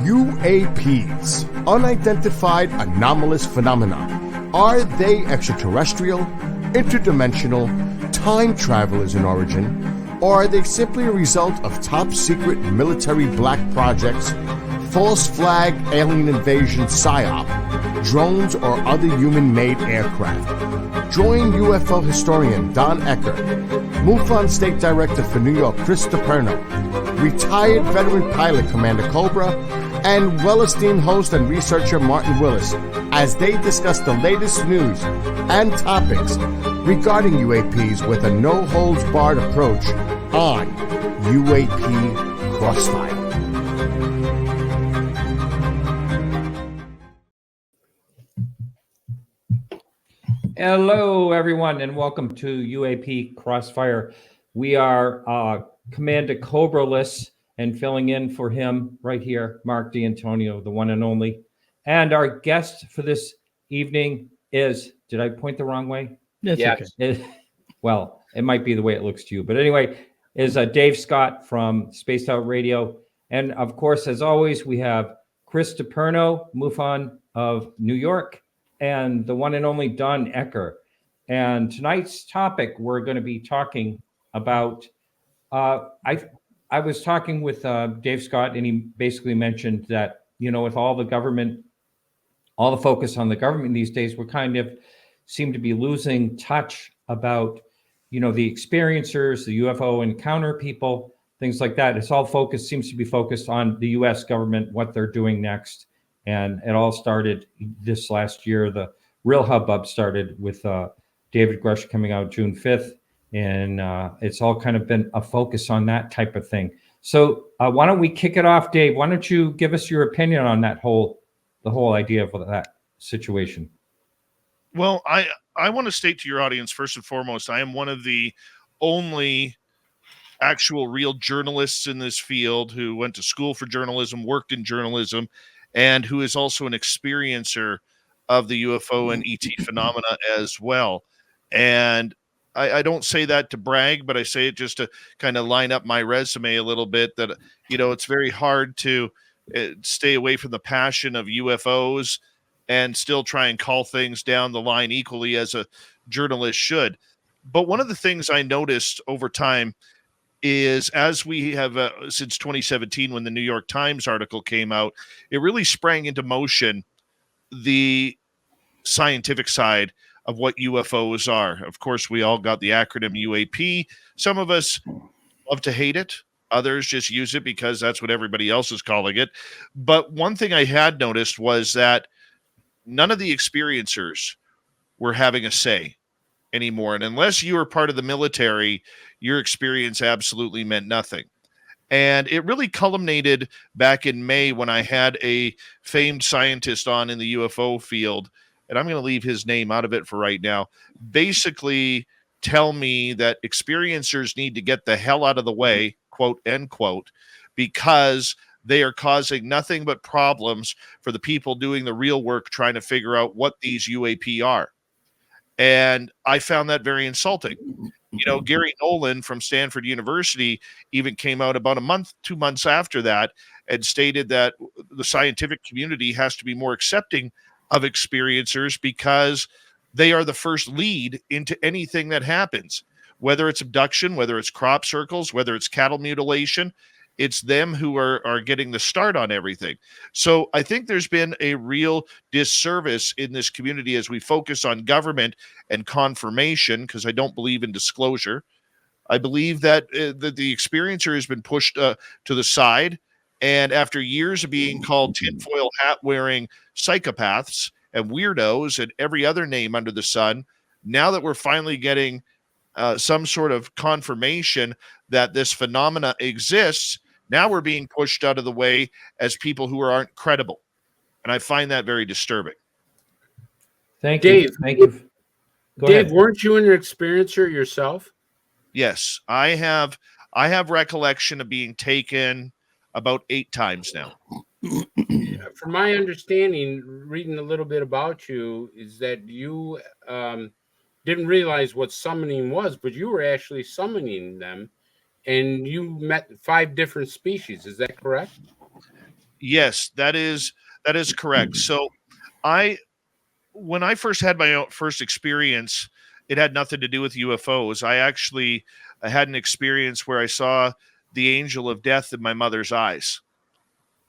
UAPs, unidentified anomalous phenomena. Are they extraterrestrial, interdimensional, time travelers in origin, or are they simply a result of top-secret military black projects, false flag alien invasion psyop, drones, or other human-made aircraft? Join UFO historian Don Ecker, MUFON State Director for New York Chris DePerno, retired veteran pilot Commander Cobra, and well-esteemed host and researcher Martin Willis as they discuss the latest news and topics regarding UAPs with a no-holds-barred approach on UAP Crossfire. Hello, everyone, and welcome to UAP Crossfire. We are Commander Cobra-less and filling in for him right here, Marc D'Antonio, the one and only. And our guest for this evening is, did I point the wrong way? That's okay. Well, it might be the way it looks to you. But anyway, is Dave Scott from Spaced Out Radio. And of course, as always, we have Chris DePerno, MUFON of New York, and the one and only Don Ecker. And tonight's topic, we're going to be talking about, I was talking with Dave Scott, and he basically mentioned that, you know, with all the government, all the focus on the government these days, we're kind of seem to be losing touch about, you know, the experiencers, the UFO encounter people, things like that. It's all focused, seems to be focused on the U.S. government, what they're doing next. And it all started this last year. The real hubbub started with David Grush coming out June 5th. And it's all kind of been a focus on that type of thing. So why don't we kick it off, Dave? Why don't you give us your opinion on that the whole idea of that situation? Well, I want to state to your audience, first and foremost, I am one of the only actual real journalists in this field who went to school for journalism, worked in journalism, and who is also an experiencer of the UFO and ET phenomena as well. And I don't say that to brag, but I say it just to kind of line up my resume a little bit that, you know, it's very hard to stay away from the passion of UFOs and still try and call things down the line equally as a journalist should. But one of the things I noticed over time is, as we have since 2017, when the New York Times article came out, it really sprang into motion the scientific side of what UFOs are. Of course, we all got the acronym UAP. Some of us love to hate it. Others just use it because that's what everybody else is calling it. But one thing I had noticed was that none of the experiencers were having a say anymore. And unless you were part of the military, your experience absolutely meant nothing. And it really culminated back in May when I had a famed scientist on in the UFO field, and I'm going to leave his name out of it for right now, basically tell me that experiencers need to get the hell out of the way, quote, end quote, because they are causing nothing but problems for the people doing the real work trying to figure out what these UAP are. And I found that very insulting. You know, Gary Nolan from Stanford University even came out about 2 months after that and stated that the scientific community has to be more accepting of experiencers because they are the first lead into anything that happens, whether it's abduction, whether it's crop circles, whether it's cattle mutilation. It's them who are getting the start on everything. So I think there's been a real disservice in this community as we focus on government and confirmation, because I don't believe in disclosure. I believe that the experiencer has been pushed to the side. And after years of being called tinfoil hat wearing psychopaths and weirdos and every other name under the sun, now that we're finally getting some sort of confirmation that this phenomena exists, now we're being pushed out of the way as people who aren't credible. And I find that very disturbing. Thank you. Dave, Thank you. Go Dave, ahead. weren't you an experiencer yourself? Yes, I have recollection of being taken about 8 times now. From my understanding, reading a little bit about you, is that you didn't realize what summoning was, but you were actually summoning them, and you met 5 different species. Is that correct? Yes, that is correct. So when I first had my first experience, it had nothing to do with UFOs. I had an experience where I saw the angel of death in my mother's eyes.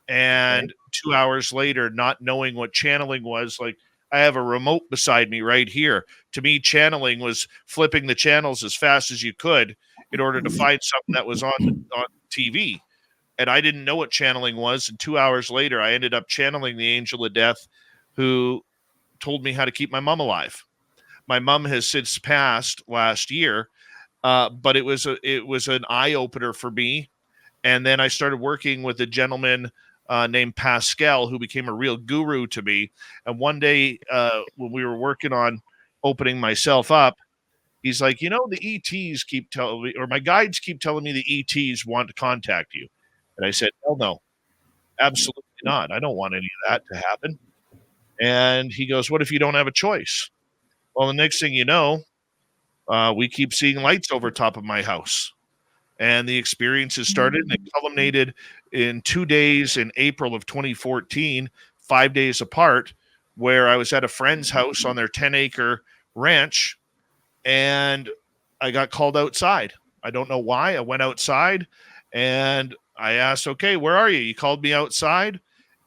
And 2 hours later, not knowing what channeling was, like, I have a remote beside me right here. To me, channeling was flipping the channels as fast as you could in order to find something that was on TV. And I didn't know what channeling was. And 2 hours later, I ended up channeling the angel of death, who told me how to keep my mom alive. My mom has since passed last year, but it was an eye opener for me. And then I started working with a gentleman named Pascal, who became a real guru to me. And one day, when we were working on opening myself up, he's like, the ETs keep telling me, or my guides keep telling me the ETs want to contact you. And I said, hell no, absolutely not. I don't want any of that to happen. And he goes, what if you don't have a choice? Well, the next thing you know, we keep seeing lights over top of my house. And the experiences started, and it culminated in 2 days in April of 2014, 5 days apart, where I was at a friend's house on their 10-acre ranch, and I got called outside. I don't know why. I went outside, and I asked, okay, where are you? You called me outside,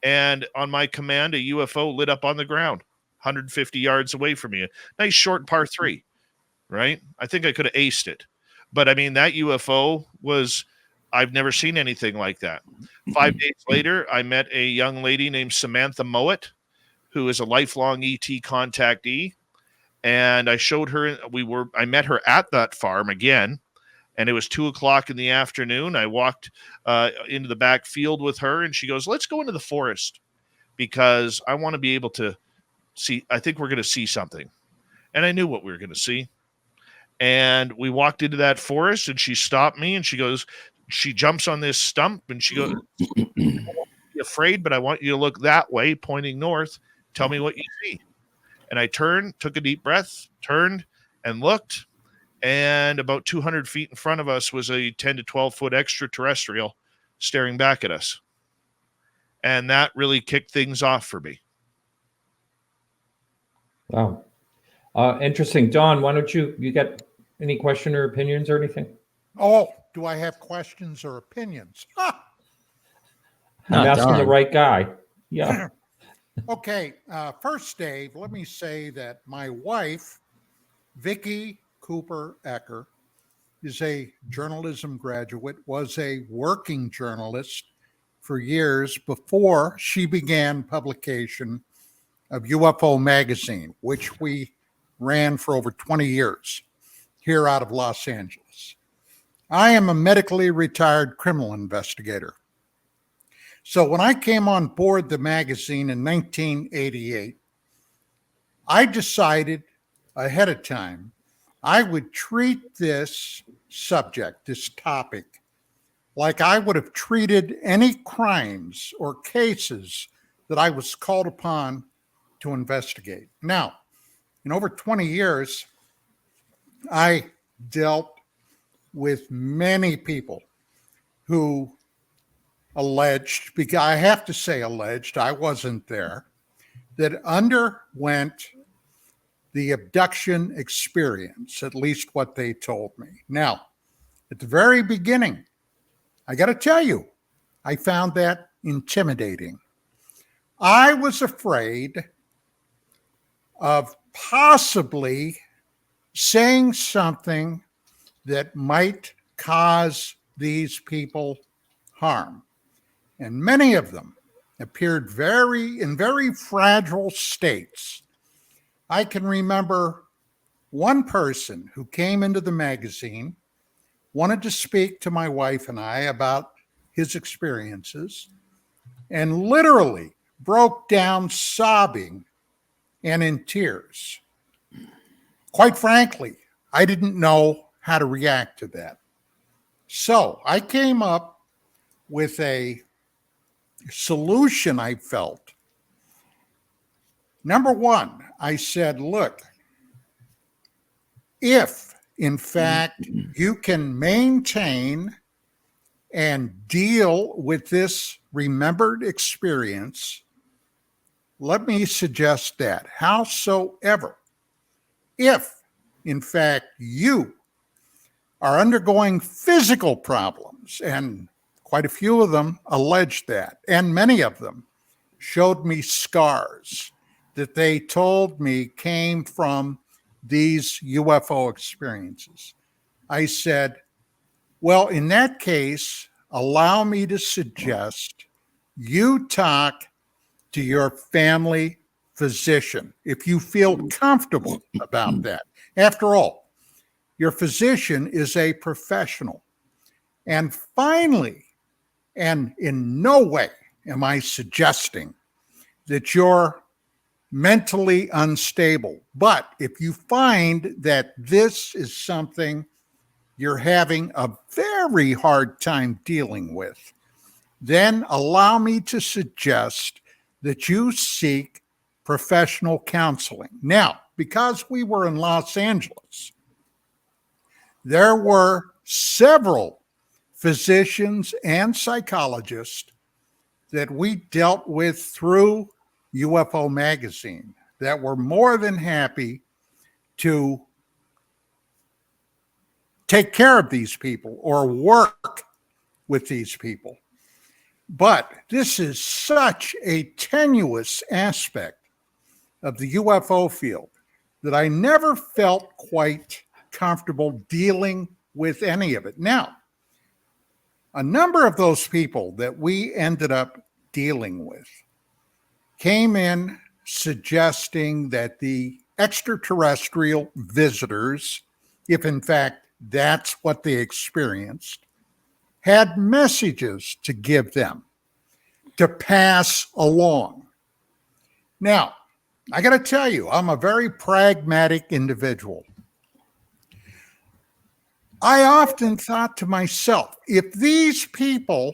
and on my command, a UFO lit up on the ground, 150 yards away from me. A nice short par 3, right? I think I could have aced it. But I mean, that UFO I've never seen anything like that. 5 days later, I met a young lady named Samantha Mowat, who is a lifelong ET contactee. And I showed her, I met her at that farm again, and it was 2:00 in the afternoon. I walked into the back field with her, and she goes, let's go into the forest because I want to be able to see. I think we're going to see something. And I knew what we were going to see. And we walked into that forest, and she stopped me, and she jumps on this stump, and she goes, don't be afraid, but I want you to look that way, pointing north. Tell me what you see. And I turned, took a deep breath, turned, and looked. And about 200 feet in front of us was a 10 to 12-foot extraterrestrial staring back at us. And that really kicked things off for me. Wow. Interesting. Don, why don't you got any question or opinions or anything? Oh, do I have questions or opinions? I'm asking the right guy. Yeah. Okay. First, Dave, let me say that my wife, Vicki Cooper Ecker, is a journalism graduate, was a working journalist for years before she began publication of UFO magazine, which we ran for over 20 years here out of Los Angeles. I am a medically retired criminal investigator. So when I came on board the magazine in 1988, I decided ahead of time I would treat this subject, this topic, like I would have treated any crimes or cases that I was called upon to investigate. Now, in over 20 years, I dealt with many people who alleged, because I have to say alleged, I wasn't there, that underwent the abduction experience, at least what they told me. Now, at the very beginning, I got to tell you, I found that intimidating. I was afraid of possibly saying something that might cause these people harm. And many of them appeared in very fragile states. I can remember one person who came into the magazine, wanted to speak to my wife and I about his experiences, and literally broke down sobbing and in tears. Quite frankly, I didn't know how to react to that. So I came up with a solution I felt. Number one, I said, look, if in fact you can maintain and deal with this remembered experience, let me suggest that. Howsoever, if in fact you are undergoing physical problems, and quite a few of them allege that, and many of them showed me scars that they told me came from these UFO experiences, I said, well, in that case, allow me to suggest you talk to your family physician if you feel comfortable about that. After all, your physician is a professional. And finally, and in no way am I suggesting that you're mentally unstable, but if you find that this is something you're having a very hard time dealing with, then allow me to suggest that you seek professional counseling. Now, because we were in Los Angeles, there were several physicians and psychologists that we dealt with through UFO Magazine that were more than happy to take care of these people or work with these people. But this is such a tenuous aspect of the UFO field that I never felt quite comfortable dealing with any of it. Now, a number of those people that we ended up dealing with came in suggesting that the extraterrestrial visitors, if in fact that's what they experienced, had messages to give them to pass along. Now, I got to tell you, I'm a very pragmatic individual. I often thought to myself, if these people,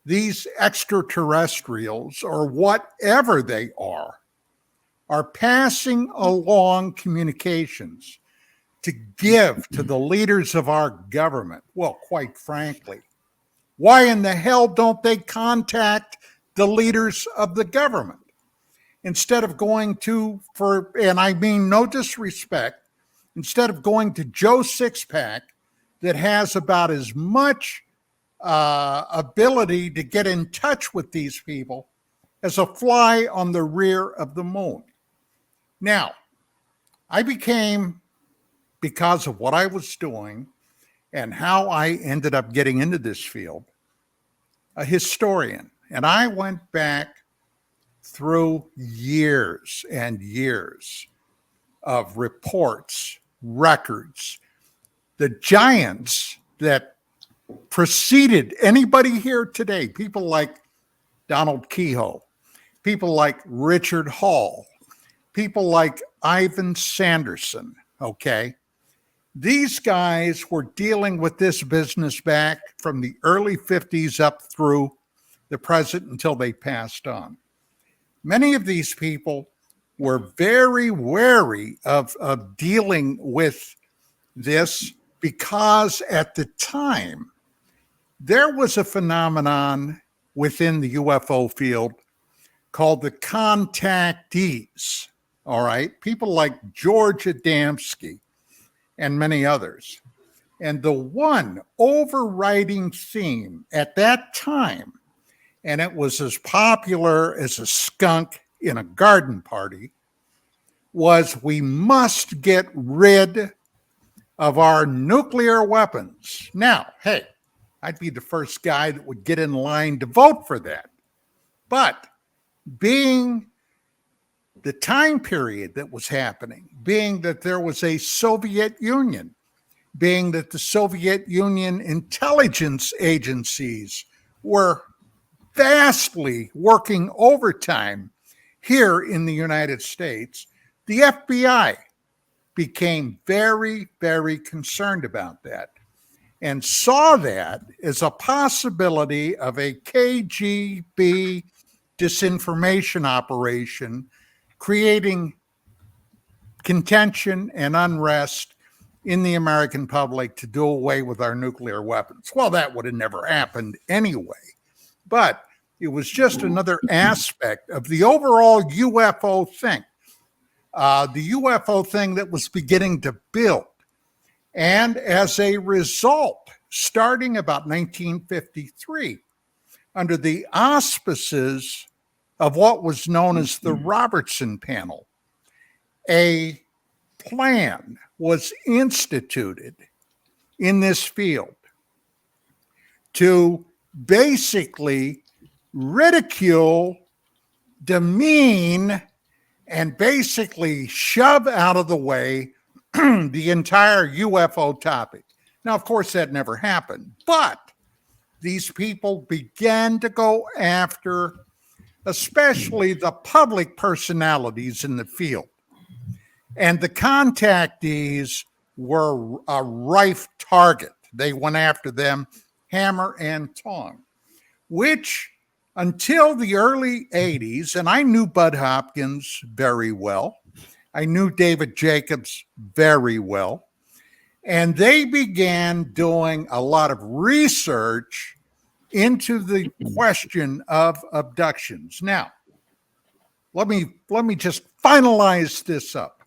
these extraterrestrials or whatever they are passing along communications to give to the leaders of our government, well, quite frankly, why in the hell don't they contact the leaders of the government instead of going to, and I mean no disrespect, instead of going to Joe Sixpack that has about as much ability to get in touch with these people as a fly on the rear of the moon. Now, I became, because of what I was doing and how I ended up getting into this field, a historian. And I went back through years and years of reports, records, the giants that preceded anybody here today, people like Donald Kehoe, people like Richard Hall, people like Ivan Sanderson, okay? These guys were dealing with this business back from the early 50s up through the present until they passed on. Many of these people were very wary of dealing with this because at the time, there was a phenomenon within the UFO field called the contactees, all right? People like George Adamski and many others. And the one overriding theme at that time, and it was as popular as a skunk in a garden party, was we must get rid of our nuclear weapons. Now, hey, I'd be the first guy that would get in line to vote for that. But being the time period that was happening, being that there was a Soviet Union, being that the Soviet Union intelligence agencies were vastly working overtime here in the United States, the FBI became very, very concerned about that and saw that as a possibility of a KGB disinformation operation creating contention and unrest in the American public to do away with our nuclear weapons. Well, that would have never happened anyway. But It was just another aspect of the overall UFO thing. The UFO thing that was beginning to build. And as a result, starting about 1953, under the auspices of what was known as the Robertson Panel, a plan was instituted in this field to basically ridicule, demean, and basically shove out of the way the entire UFO topic. Now, of course, that never happened, but these people began to go after especially the public personalities in the field. And the contactees were a rife target. They went after them hammer and tong, which until the early 80s, and I knew Bud Hopkins very well. I knew David Jacobs very well. And they began doing a lot of research into the question of abductions. Now, let me just finalize this up.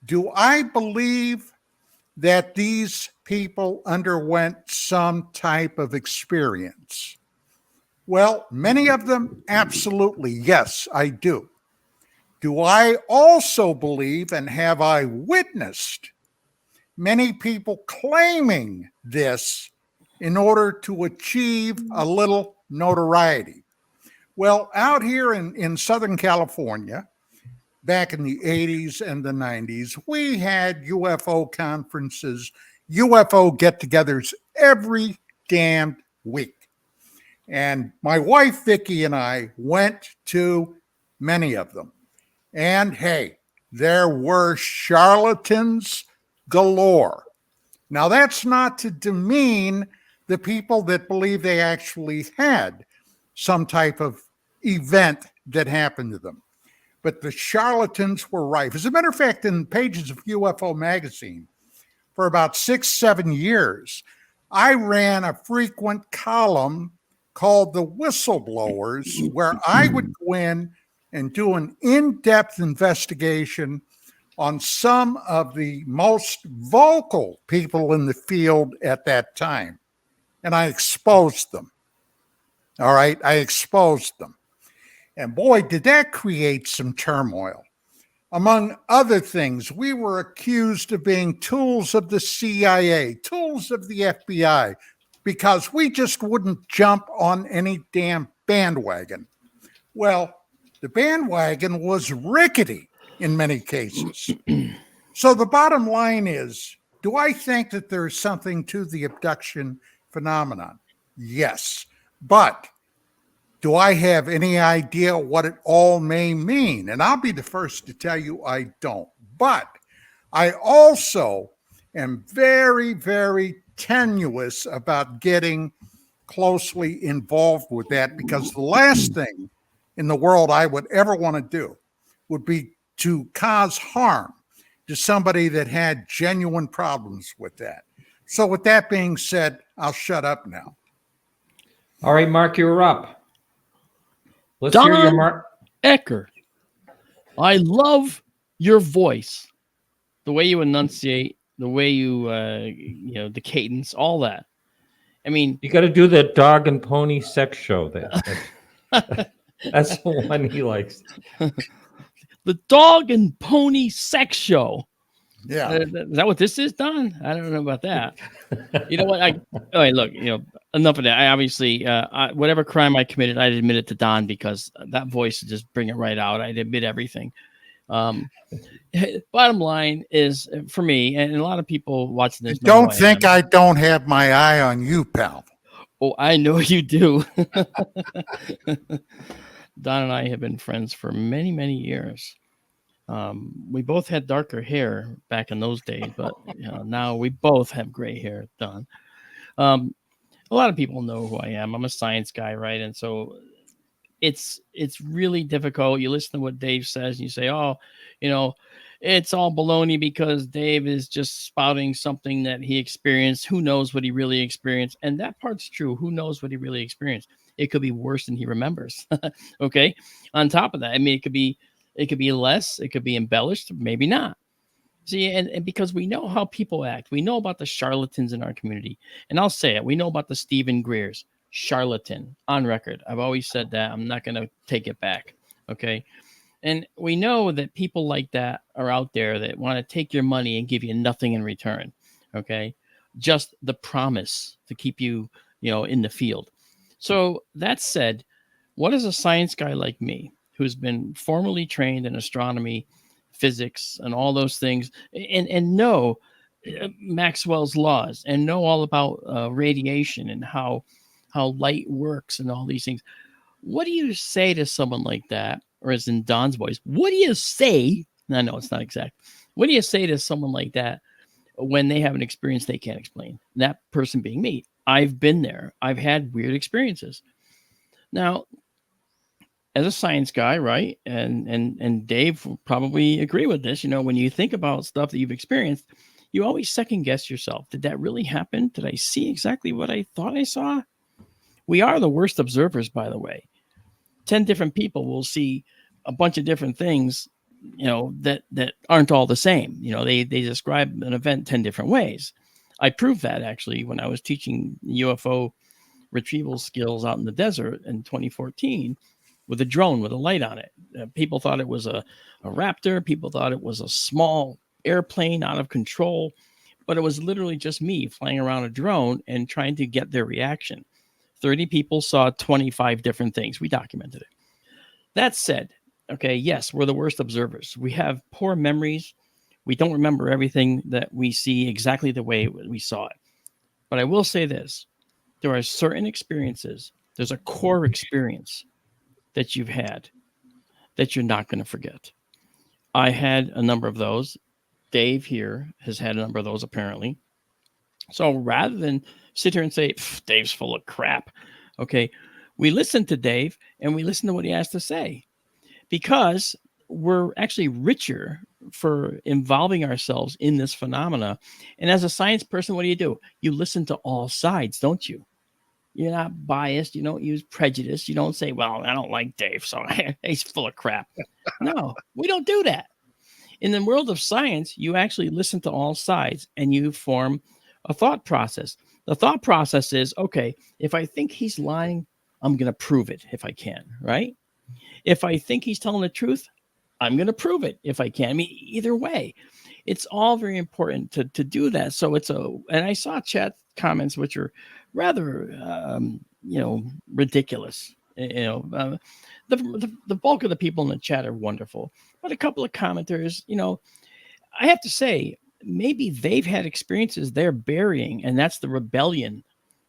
Do I believe that these people underwent some type of experience? Well, many of them, absolutely, yes, I do. Do I also believe, and have I witnessed many people claiming this in order to achieve a little notoriety? Well, out here in Southern California, back in the 80s and the 90s, we had UFO conferences, UFO get-togethers every damn week. And my wife, Vicki, and I went to many of them. And hey, there were charlatans galore. Now, that's not to demean the people that believe they actually had some type of event that happened to them. But the charlatans were rife. As a matter of fact, in pages of UFO magazine, for about 6-7 years, I ran a frequent column called The Whistleblowers, where I would go in and do an in-depth investigation on some of the most vocal people in the field at that time. And I exposed them. All right, I exposed them. And boy, did that create some turmoil. Among other things, we were accused of being tools of the CIA, tools of the FBI, because we just wouldn't jump on any damn bandwagon. Well, the bandwagon was rickety in many cases. So the bottom line is, do I think that there's something to the abduction phenomenon? Yes. But do I have any idea what it all may mean? And I'll be the first to tell you I don't. But I also am very, very tenuous about getting closely involved with that, because the last thing in the world I would ever want to do would be to cause harm to somebody that had genuine problems with that. So with that being said, I'll shut up now. All right, Mark, you're up. Let's Don hear your Mark. Ecker, I love your voice, the way you enunciate, the way you, the cadence, all that. I mean, You got to do the dog and pony sex show. That's the one he likes. the dog and pony sex show. Yeah. Is that what this is, Don? I don't know about that. You know what? All right, look, enough of that. I obviously, whatever crime I committed, I'd admit it to Don, because that voice would just bring it right out. I'd admit everything. Bottom line is, for me, and a lot of people watching this, Don't think I don't have my eye on you, pal. Oh, I know you do. Don and I have been friends for many, many years. We both had darker hair back in those days, but now we both have gray hair, Don. A lot of people know who I am. I'm a science guy, right? And so it's really difficult. You listen to what Dave says and you say, oh, it's all baloney because Dave is just spouting something that he experienced. Who knows what he really experienced? And that part's true. Who knows what he really experienced? It could be worse than he remembers. Okay. On top of that, I mean, it could be less, it could be embellished, maybe not. See, and because we know how people act, we know about the charlatans in our community. And I'll say it, we know about the Stephen Greers, charlatan, on record. I've always said that. I'm not going to take it back. Okay. And we know that people like that are out there that want to take your money and give you nothing in return. Okay. Just the promise to keep you, in the field. So that said, what is a science guy like me, who's been formally trained in astronomy, physics, and all those things, and know Maxwell's laws, and know all about radiation and how light works and all these things? What do you say to someone like that? Or as in Don's voice, what do you say? No, it's not exact. What do you say to someone like that when they have an experience they can't explain? That person being me. I've been there. I've had weird experiences. Now, as a science guy, right? And Dave will probably agree with this. When you think about stuff that you've experienced, you always second guess yourself. Did that really happen? Did I see exactly what I thought I saw? We are the worst observers, by the way. 10 different people will see a bunch of different things, that aren't all the same. They describe an event 10 different ways. I proved that actually when I was teaching UFO retrieval skills out in the desert in 2014 with a drone with a light on it. People thought it was a Raptor. People thought it was a small airplane out of control, but it was literally just me flying around a drone and trying to get their reaction. 30 people saw 25 different things. We documented it. That said, okay, yes, we're the worst observers. We have poor memories. We don't remember everything that we see exactly the way we saw it. But I will say this. There are certain experiences. There's a core experience that you've had that you're not going to forget. I had a number of those. Dave here has had a number of those, apparently. So rather than sit here and say, Dave's full of crap, okay, we listen to Dave and we listen to what he has to say, because we're actually richer for involving ourselves in this phenomena. And as a science person, what do? You listen to all sides, don't you? You're not biased. You don't use prejudice. You don't say, well, I don't like Dave, so he's full of crap. No, we don't do that. In the world of science, you actually listen to all sides and you form a thought process. The thought process is, okay, if I think he's lying, I'm going to prove it if I can, right? If I think he's telling the truth, I'm going to prove it if I can. I mean, either way, it's all very important to do that. So and I saw chat comments, which are rather, ridiculous. The bulk of the people in the chat are wonderful, but a couple of commenters, I have to say, maybe they've had experiences they're burying, and that's the rebellion,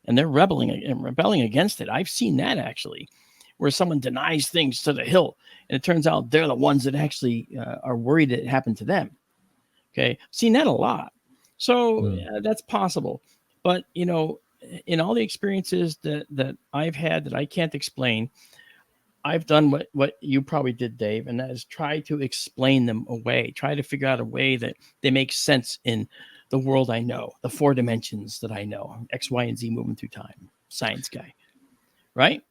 and they're rebelling against it. I've seen that actually, where someone denies things to the hilt, and it turns out they're the ones that actually are worried that it happened to them. Okay, seen that a lot. So that's possible, but in all the experiences that I've had that I can't explain, I've done what you probably did, Dave, and that is try to explain them away, try to figure out a way that they make sense in the world I know, the 4 dimensions that I know, X, Y, and Z moving through time, science guy, right?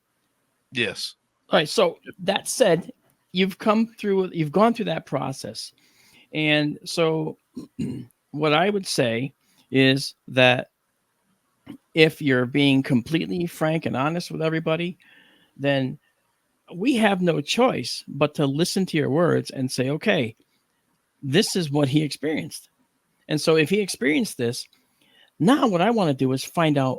Yes. All right. So that said, you've gone through that process. And so what I would say is that if you're being completely frank and honest with everybody, then we have no choice but to listen to your words and say, okay, this is what he experienced. And so if he experienced this, now what I want to do is find out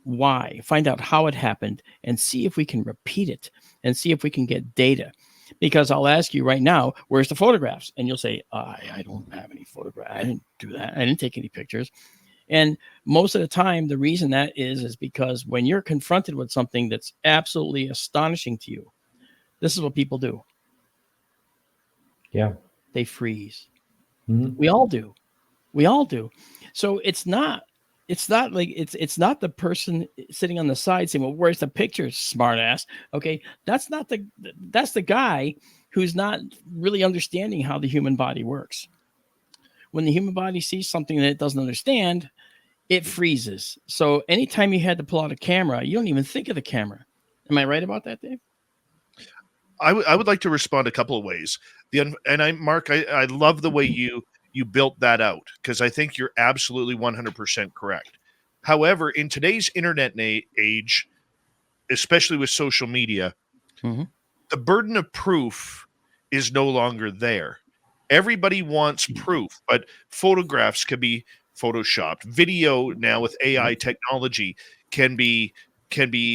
why, find out how it happened, and see if we can repeat it and see if we can get data. Because I'll ask you right now, where's the photographs? And you'll say, I don't have any photographs. I didn't do that. I didn't take any pictures. And most of the time, the reason that is because when you're confronted with something that's absolutely astonishing to you, this is what people do. Yeah. They freeze. Mm-hmm. We all do. So it's not like it's not the person sitting on the side saying, well, where's the picture, smart ass? Okay. That's the guy who's not really understanding how the human body works. When the human body sees something that it doesn't understand, it freezes. So anytime you had to pull out a camera, you don't even think of the camera. Am I right about that, Dave? I would like to respond a couple of ways. Mark, I love the way you built that out, because I think you're absolutely 100% correct. However, in today's internet age, especially with social media, Mhm. the burden of proof is no longer there. Everybody wants proof, but photographs can be photoshopped. Video now with AI technology can be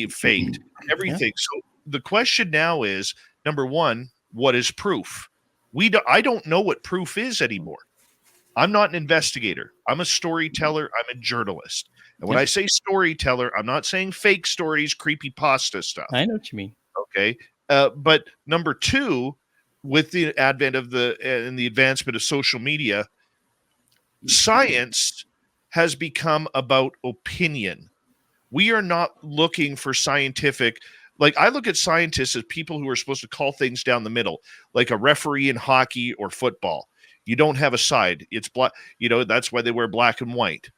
faked. Everything. So the question now is, number one, what is proof? I don't know what proof is anymore. I'm not an investigator. I'm a storyteller. I'm a journalist. And when Yep. I say storyteller, I'm not saying fake stories, creepypasta stuff. I know what you mean. Okay. But number two, with the advent of and the advancement of social media, science has become about opinion. We are not looking for scientific. Like, I look at scientists as people who are supposed to call things down the middle, like a referee in hockey or football. You don't have a side. It's black. That's why they wear black and white.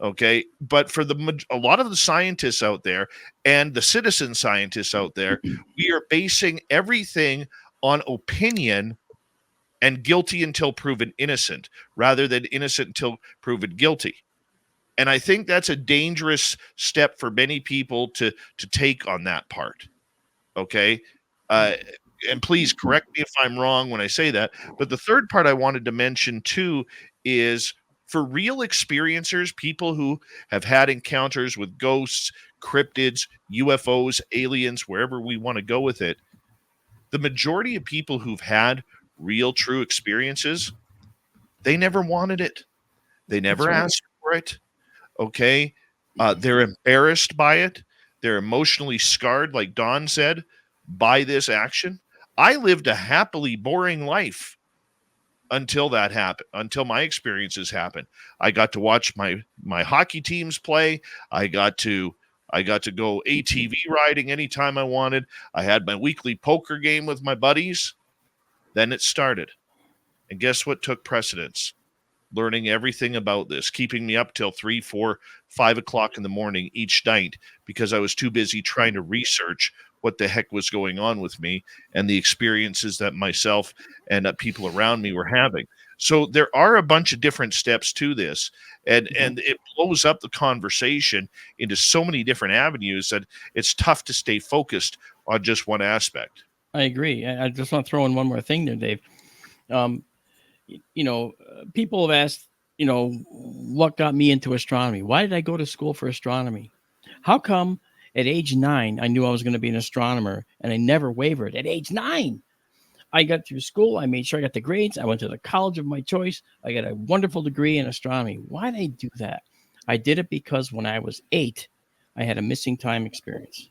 Okay. But for a lot of the scientists out there and the citizen scientists out there, we are basing everything on opinion and guilty until proven innocent, rather than innocent until proven guilty. And I think that's a dangerous step for many people to take on that part. Okay. And please correct me if I'm wrong when I say that. But the third part I wanted to mention too is, for real experiencers, people who have had encounters with ghosts, cryptids, UFOs, aliens, wherever we want to go with it, the majority of people who've had real, true experiences, they never wanted it. They never asked for it. Okay. They're embarrassed by it. They're emotionally scarred, like Don said, by this action. I lived a happily boring life until that happened, until my experiences happened. I got to watch my hockey teams play. I got to go ATV riding anytime I wanted. I had my weekly poker game with my buddies. Then it started. And guess what took precedence? Learning everything about this, keeping me up till 3, 4, 5 o'clock in the morning each night, because I was too busy trying to research what the heck was going on with me and the experiences that myself and people around me were having. So there are a bunch of different steps to this, and it blows up the conversation into so many different avenues that it's tough to stay focused on just one aspect. I agree. I just want to throw in one more thing there, Dave. People have asked, what got me into astronomy? Why did I go to school for astronomy? How come at age 9, I knew I was going to be an astronomer, and I never wavered? At age 9, I got through school. I made sure I got the grades. I went to the college of my choice. I got a wonderful degree in astronomy. Why did I do that? I did it because when I was 8, I had a missing time experience.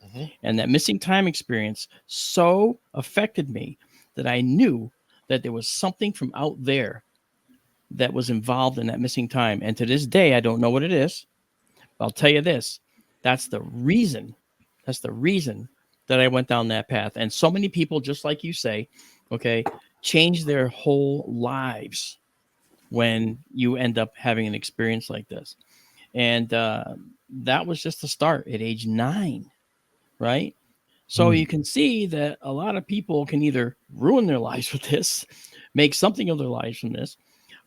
Mm-hmm. And that missing time experience so affected me that I knew that there was something from out there that was involved in that missing time. And to this day, I don't know what it is. I'll tell you this. That's the reason that I went down that path. And so many people, just like you say, okay, change their whole lives when you end up having an experience like this. And that was just the start at age 9, right? So you can see that a lot of people can either ruin their lives with this, make something of their lives from this,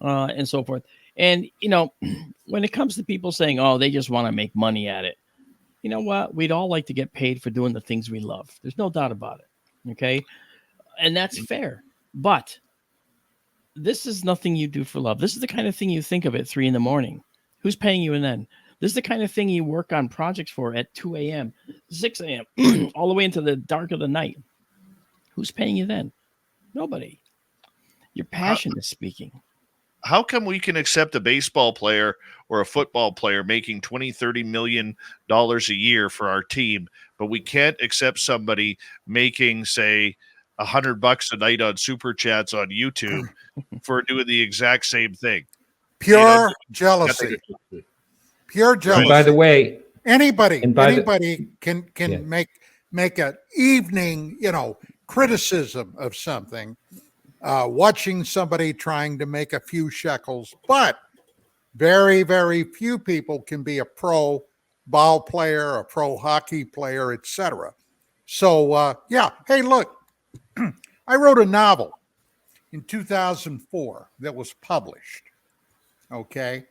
and so forth. And, when it comes to people saying, oh, they just want to make money at it, you know what? We'd all like to get paid for doing the things we love. There's no doubt about it. Okay. And that's fair. But this is nothing you do for love. This is the kind of thing you think of at 3 a.m. Who's paying you? And then this is the kind of thing you work on projects for at 2 a.m., 6 a.m., all the way into the dark of the night. Who's paying you then? Nobody. Your passion is speaking. How come we can accept a baseball player or a football player making $20-30 million a year for our team, but we can't accept somebody making, say, $100 a night on super chats on YouTube for doing the exact same thing? Pure jealousy. Pure jealousy. And by the way, anybody can make an evening, criticism of something, watching somebody trying to make a few shekels, but very, very few people can be a pro ball player, a pro hockey player, etc. So, yeah. Hey, look, I wrote a novel in 2004 that was published. Okay.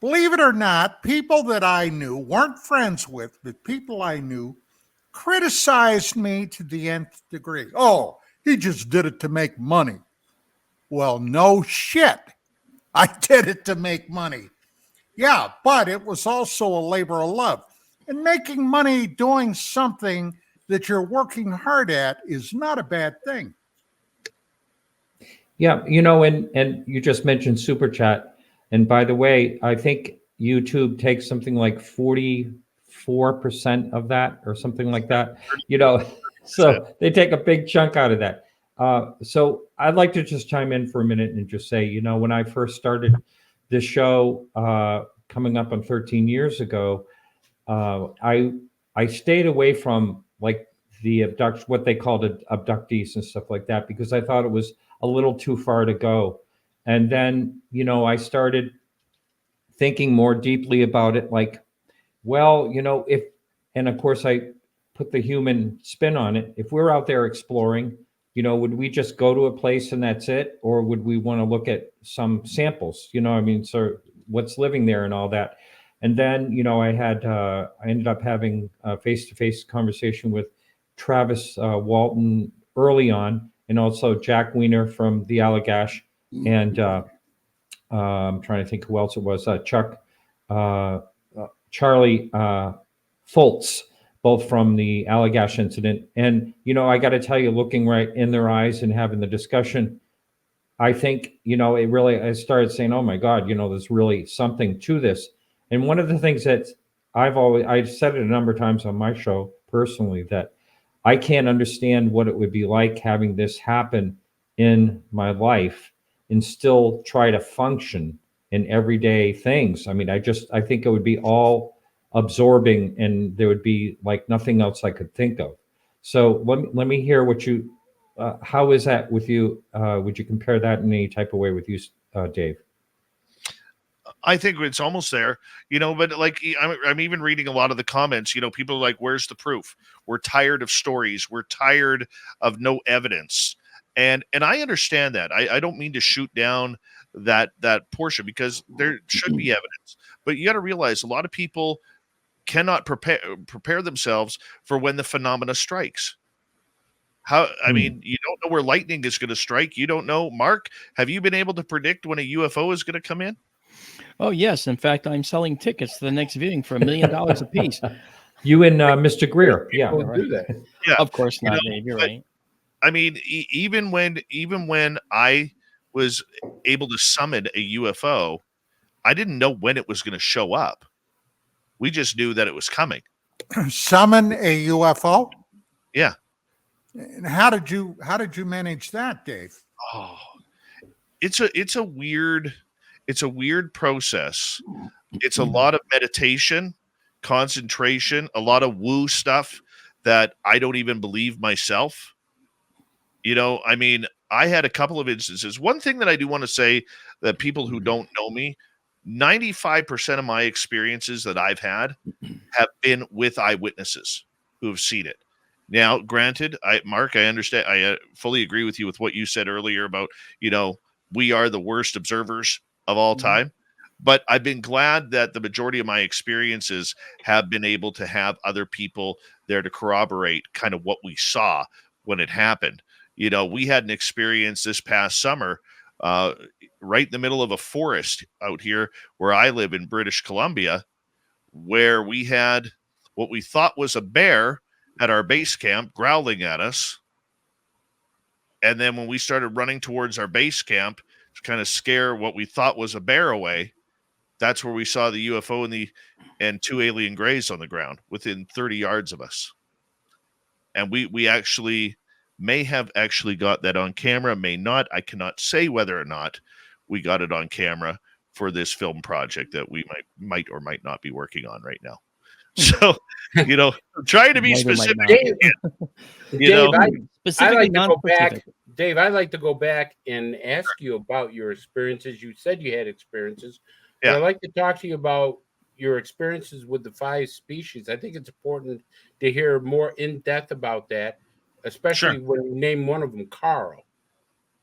Believe it or not, people that I knew, weren't friends with, but people I knew, criticized me to the nth degree. Oh, he just did it to make money. Well, no shit. I did it to make money. Yeah, but it was also a labor of love. And making money doing something that you're working hard at is not a bad thing. Yeah, and you just mentioned super chat, and by the way, I think YouTube takes something like 44% of that or something like that. So they take a big chunk out of that. So I'd like to just chime in for a minute and just say, when I first started this show, coming up on 13 years ago, I stayed away from like the what they called abductees and stuff like that, because I thought it was a little too far to go. And then, I started thinking more deeply about it, like, well, and of course I put the human spin on it. If we're out there exploring, would we just go to a place and that's it? Or would we want to look at some samples, so what's living there and all that. And then, I ended up having a face-to-face conversation with Travis Walton early on, and also Jack Weiner from the Allagash, and I'm trying to think who else it was, Charlie Foltz, both from the Allagash incident. And, I got to tell you, looking right in their eyes and having the discussion, I think, I started saying, oh my God, there's really something to this. And one of the things that I've said it a number of times on my show personally, that I can't understand what it would be like having this happen in my life and still try to function in everyday things. I mean, I think it would be all absorbing, and there would be like nothing else I could think of. So let me hear what you, how is that with you? Would you compare that in any type of way with you, Dave? I think it's almost there, but like I'm even reading a lot of the comments, people are like, where's the proof? We're tired of stories. We're tired of no evidence. And I understand that. I don't mean to shoot down that portion, because there should be evidence, but you got to realize a lot of people cannot prepare themselves for when the phenomena strikes. I mean, you don't know where lightning is going to strike. You don't know. Mark, have you been able to predict when a UFO is going to come in? Oh, yes. In fact, I'm selling tickets to the next viewing for $1 million a piece. You and Mr. Greer. Yeah. Right. Do that. Yeah. Of course not, Dave. You're right. I mean, even when I was able to summon a UFO, I didn't know when it was going to show up. We just knew that it was coming. Summon a UFO? Yeah. And how did you manage that, Dave? Oh, it's a weird process. It's a lot of meditation, concentration, a lot of woo stuff that I don't even believe myself. I mean, I had a couple of instances. One thing that I do want to say, that people who don't know me, 95% of my experiences that I've had have been with eyewitnesses who have seen it. Now, granted, Mark, I understand. I fully agree with you with what you said earlier about, we are the worst observers of all time. But I've been glad that the majority of my experiences have been able to have other people there to corroborate kind of what we saw when it happened. We had an experience this past summer, right in the middle of a forest out here where I live in British Columbia, where we had what we thought was a bear at our base camp growling at us. And then when we started running towards our base camp to kind of scare what we thought was a bear away, that's where we saw the UFO and two alien grays on the ground within 30 yards of us. And we actually may have actually got that on camera, may not. I cannot say whether or not we got it on camera for this film project that we might or might not be working on right now. So, trying to be specific. Dave, Specifically non-specific. Dave, I'd like to go back and ask you about your experiences. You said you had experiences. Yeah. I'd like to talk to you about your experiences with the 5 species. I think it's important to hear more in depth about that, especially when you name one of them Carl.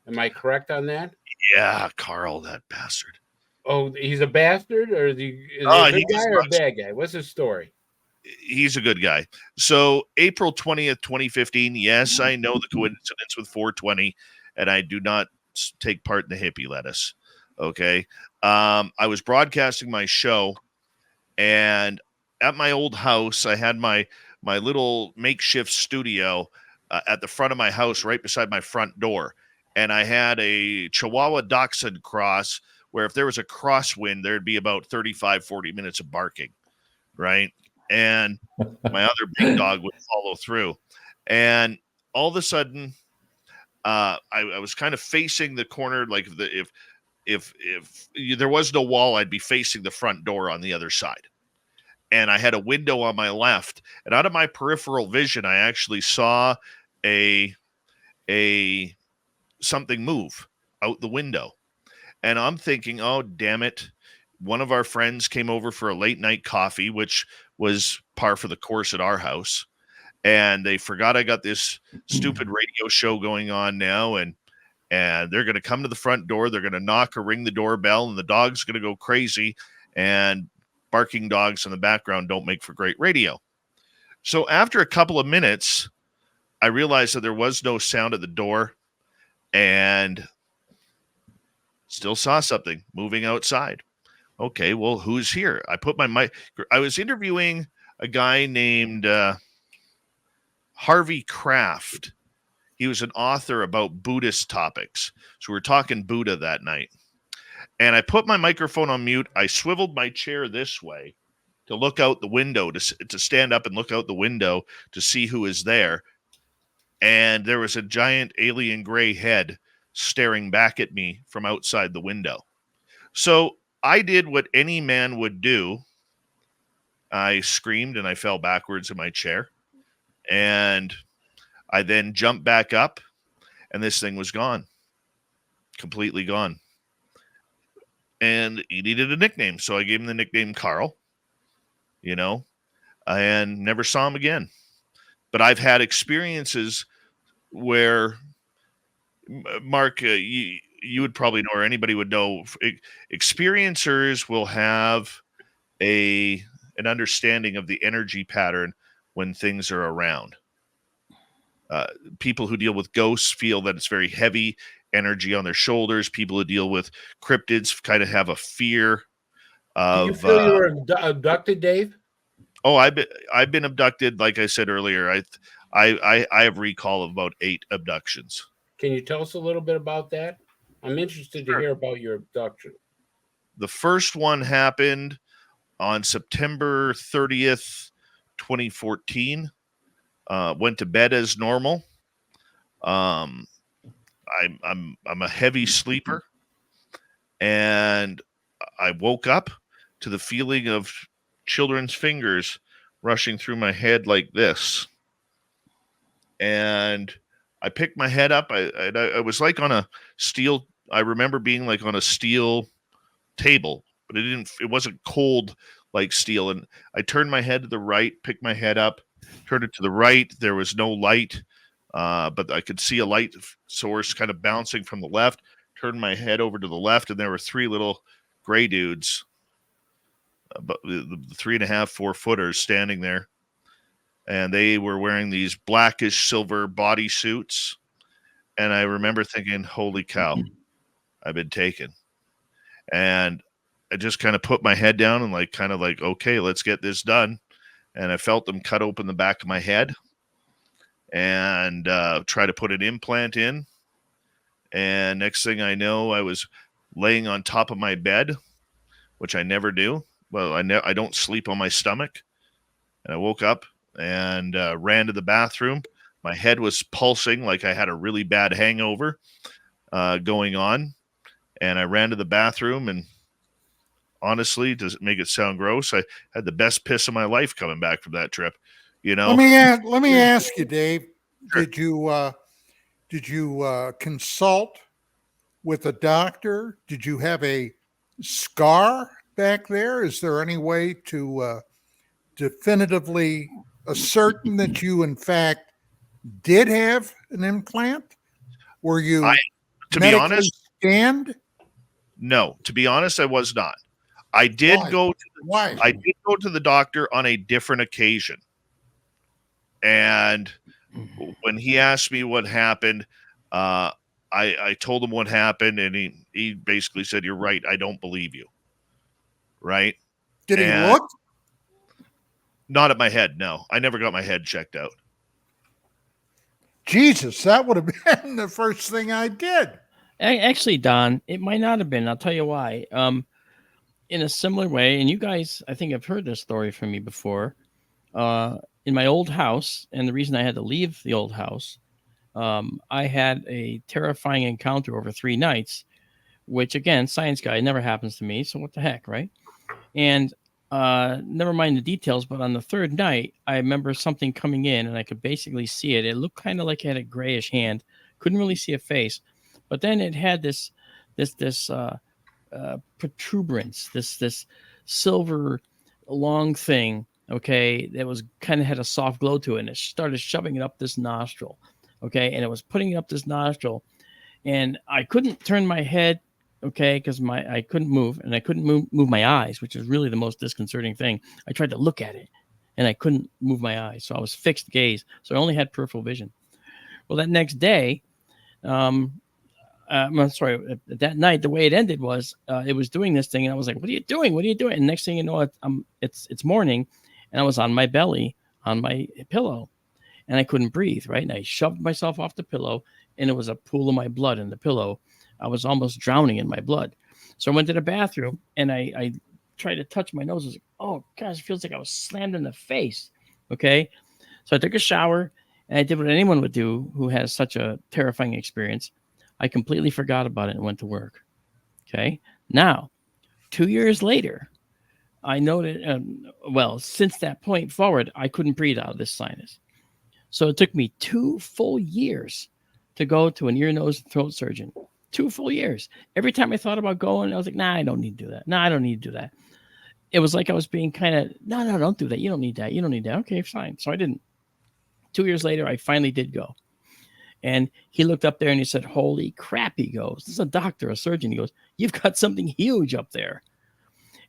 Am I correct on that? Yeah, Carl, that bastard. Oh, he's a bastard, or is he a Oh, good guy or a bad guy? What's his story? he's a good guy. So April 20th, 2015. Yes, I know the coincidence with 420, and I do not take part in the hippie lettuce. Okay. I was broadcasting my show, and at my old house, I had my little makeshift studio at the front of my house, right beside my front door. And I had a Chihuahua Dachshund cross where if there was a crosswind, there'd be about 35, 40 minutes of barking, right? And my other big dog would follow through. And all of a sudden, I was kind of facing the corner, like if there was no wall, I'd be facing the front door on the other side. And I had a window on my left, and out of my peripheral vision, I actually saw a something move out the window. And I'm thinking, oh, damn it. One of our friends came over for a late night coffee, which was par for the course at our house. And they forgot I got this stupid radio show going on now. And they're going to come to the front door. They're going to knock or ring the doorbell, and the dog's going to go crazy. And barking dogs in the background don't make for great radio. So after a couple of minutes, I realized that there was no sound at the door, and still saw something moving outside. Okay, well, who's here? I put my mic. I was interviewing a guy named Harvey Kraft. He was an author about Buddhist topics. So we're talking Buddha that night. And I put my microphone on mute. I swiveled my chair this way to look out the window, to stand up and look out the window to see who is there. And there was a giant alien gray head staring back at me from outside the window. So I did what any man would do. I screamed and I fell backwards in my chair. And I then jumped back up, and this thing was gone. Completely gone. And he needed a nickname, so I gave him the nickname Carl, and never saw him again. But I've had experiences where, Mark, you would probably know, or anybody would know, experiencers will have an understanding of the energy pattern when things are around. People who deal with ghosts feel that it's very heavy energy on their shoulders. People who deal with cryptids kind of have a fear of. Did you feel you were abducted, Dave? Oh, I've been abducted. Like I said earlier, I have recall of about 8 abductions. Can you tell us a little bit about that? I'm interested to hear about your abduction. The first one happened on September 30th, 2014. Went to bed as normal. I'm a heavy sleeper, and I woke up to the feeling of children's fingers rushing through my head like this. And I picked my head up. I was like on a steel. I remember being like on a steel table, but it wasn't cold like steel. And I turned my head to the right, picked my head up, turned it to the right. There was no light, but I could see a light source kind of bouncing from the left. Turned my head over to the left, and there were 3 little gray dudes, about the 3.5, 4 footers standing there. And they were wearing these blackish silver bodysuits. And I remember thinking, holy cow, I've been taken. And I just kind of put my head down and okay, let's get this done. And I felt them cut open the back of my head and try to put an implant in. And next thing I know, I was laying on top of my bed, which I never do. Well, I don't sleep on my stomach. And I woke up and ran to the bathroom. My head was pulsing like I had a really bad hangover going on. And I ran to the bathroom, and honestly, does it make it sound gross? I had the best piss of my life coming back from that trip. Let me ask you, Dave. Sure. Did you consult with a doctor? Did you have a scar back there? Is there any way to definitively ascertain that you, in fact, did have an implant? Were you to be medically honest, scanned? no. To be honest, I was not. I did Why? go. Why? I did go to the doctor on a different occasion, and when he asked me what happened, I told him what happened, and he basically said, "You're right. I don't believe you." Right? Did he And look? not at my head. No, I never got my head checked out. Jesus, that would have been the first thing I did. Actually, Don, it might not have been. I'll tell you why. In a similar way, and you guys, I think, have heard this story from me before. In my old house, and the reason I had to leave the old house, I had a terrifying encounter over 3 nights, which, again, science guy, never happens to me. So what the heck, right? And never mind the details, but on the 3rd night, I remember something coming in, and I could basically see it. It looked kind of like it had a grayish hand. Couldn't really see a face, but then it had this protuberance, this silver long thing. Okay, that was kind of had a soft glow to it, and it started shoving it up this nostril. Okay, and it was putting it up this nostril, and I couldn't turn my head. Okay, because I couldn't move, and I couldn't move my eyes, which is really the most disconcerting thing. I tried to look at it, and I couldn't move my eyes, so I was fixed gaze. So I only had peripheral vision. Well, that next day, I'm sorry, that night, the way it ended was it was doing this thing, and I was like, "What are you doing? What are you doing?" And next thing you know, it's morning, and I was on my belly on my pillow, and I couldn't breathe. Right, and I shoved myself off the pillow, and it was a pool of my blood in the pillow. I was almost drowning in my blood. So I went to the bathroom, and I tried to touch my nose. I was like, "Oh gosh, it feels like I was slammed in the face." Okay, so I took a shower, and I did what anyone would do who has such a terrifying experience. I completely forgot about it and went to work. Okay. Now, 2 years later, I noted, since that point forward, I couldn't breathe out of this sinus. So it took me 2 full years to go to an ear, nose, and throat surgeon. 2 full years. Every time I thought about going, I was like, "Nah, I don't need to do that. Nah, I don't need to do that." It was like I was being kind of, no, don't do that. You don't need that. You don't need that. Okay, fine. So I didn't. 2 years later, I finally did go. And he looked up there and he said, "Holy crap," he goes. This is a doctor, a surgeon. He goes, "You've got something huge up there."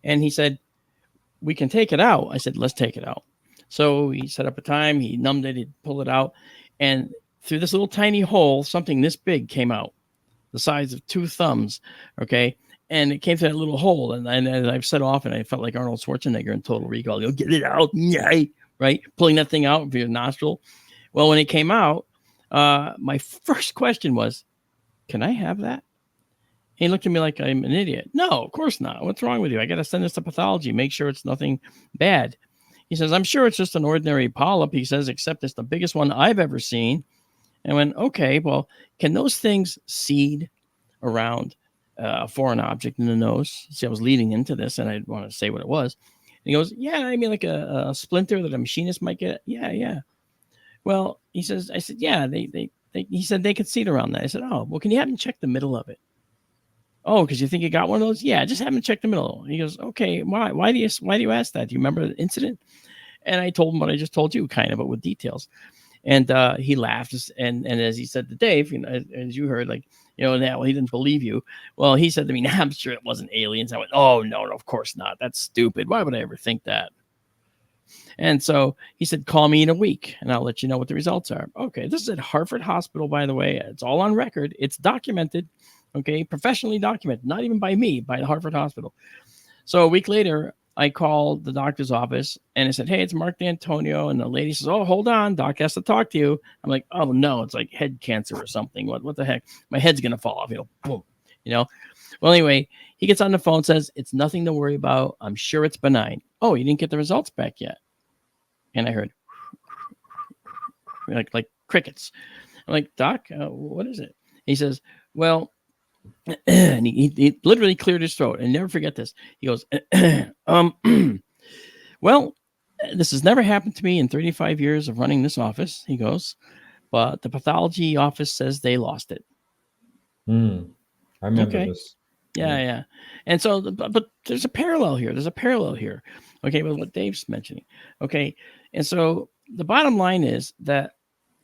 And he said, "We can take it out." I said, "Let's take it out." So he set up a time. He numbed it. He'd pull it out. And through this little tiny hole, something this big came out, the size of 2 thumbs. Okay. And it came through that little hole. And I've said often, I felt like Arnold Schwarzenegger in Total Recall. Go get it out. Right. Pulling that thing out of your nostril. Well, when it came out, my first question was, "Can I have that?" He looked at me like I'm an idiot. "No, of course not. What's wrong with you? I got to send this to pathology, make sure it's nothing bad." He says, "I'm sure it's just an ordinary polyp." He says, "Except it's the biggest one I've ever seen." And I went, "Okay, well, can those things seed around a foreign object in the nose?" See, I was leading into this, and I didn't want to say what it was. And he goes, "Yeah, I mean, like a splinter that a machinist might get." Yeah. Well, he says, I said, "Yeah, he said they could seed around that." I said, "Oh, well, can you have them check the middle of it?" "Oh, because you think you got one of those?" "Yeah, just have them check the middle." He goes, "Okay, why do you ask that? Do you remember the incident?" And I told him what I just told you, kind of, but with details. And he laughed, and as he said to Dave, as you heard, like, now he didn't believe you. Well, he said to me, "Nah, I'm sure it wasn't aliens." I went, "Oh, no, of course not. That's stupid. Why would I ever think that?" And so he said, "Call me in a week and I'll let you know what the results are." Okay. This is at Hartford Hospital, by the way. It's all on record. It's documented. Okay. Professionally documented, not even by me, by the Hartford Hospital. So a week later, I called the doctor's office and I said, "Hey, it's Marc D'Antonio." And the lady says, "Oh, hold on. Doc has to talk to you." I'm like, "Oh no, it's like head cancer or something. What the heck? My head's going to fall off, boom, Well, anyway, he gets on the phone, says, "It's nothing to worry about. I'm sure it's benign." "Oh, you didn't get the results back yet?" And I heard like crickets. I'm like, "Doc, what is it?" He says, "Well," and he literally cleared his throat. And never forget this. He goes, "Well, this has never happened to me in 35 years of running this office." He goes, "But the pathology office says they lost it." I remember this. Yeah. And so, but there's a parallel here. Okay, with what Dave's mentioning. Okay. And so the bottom line is that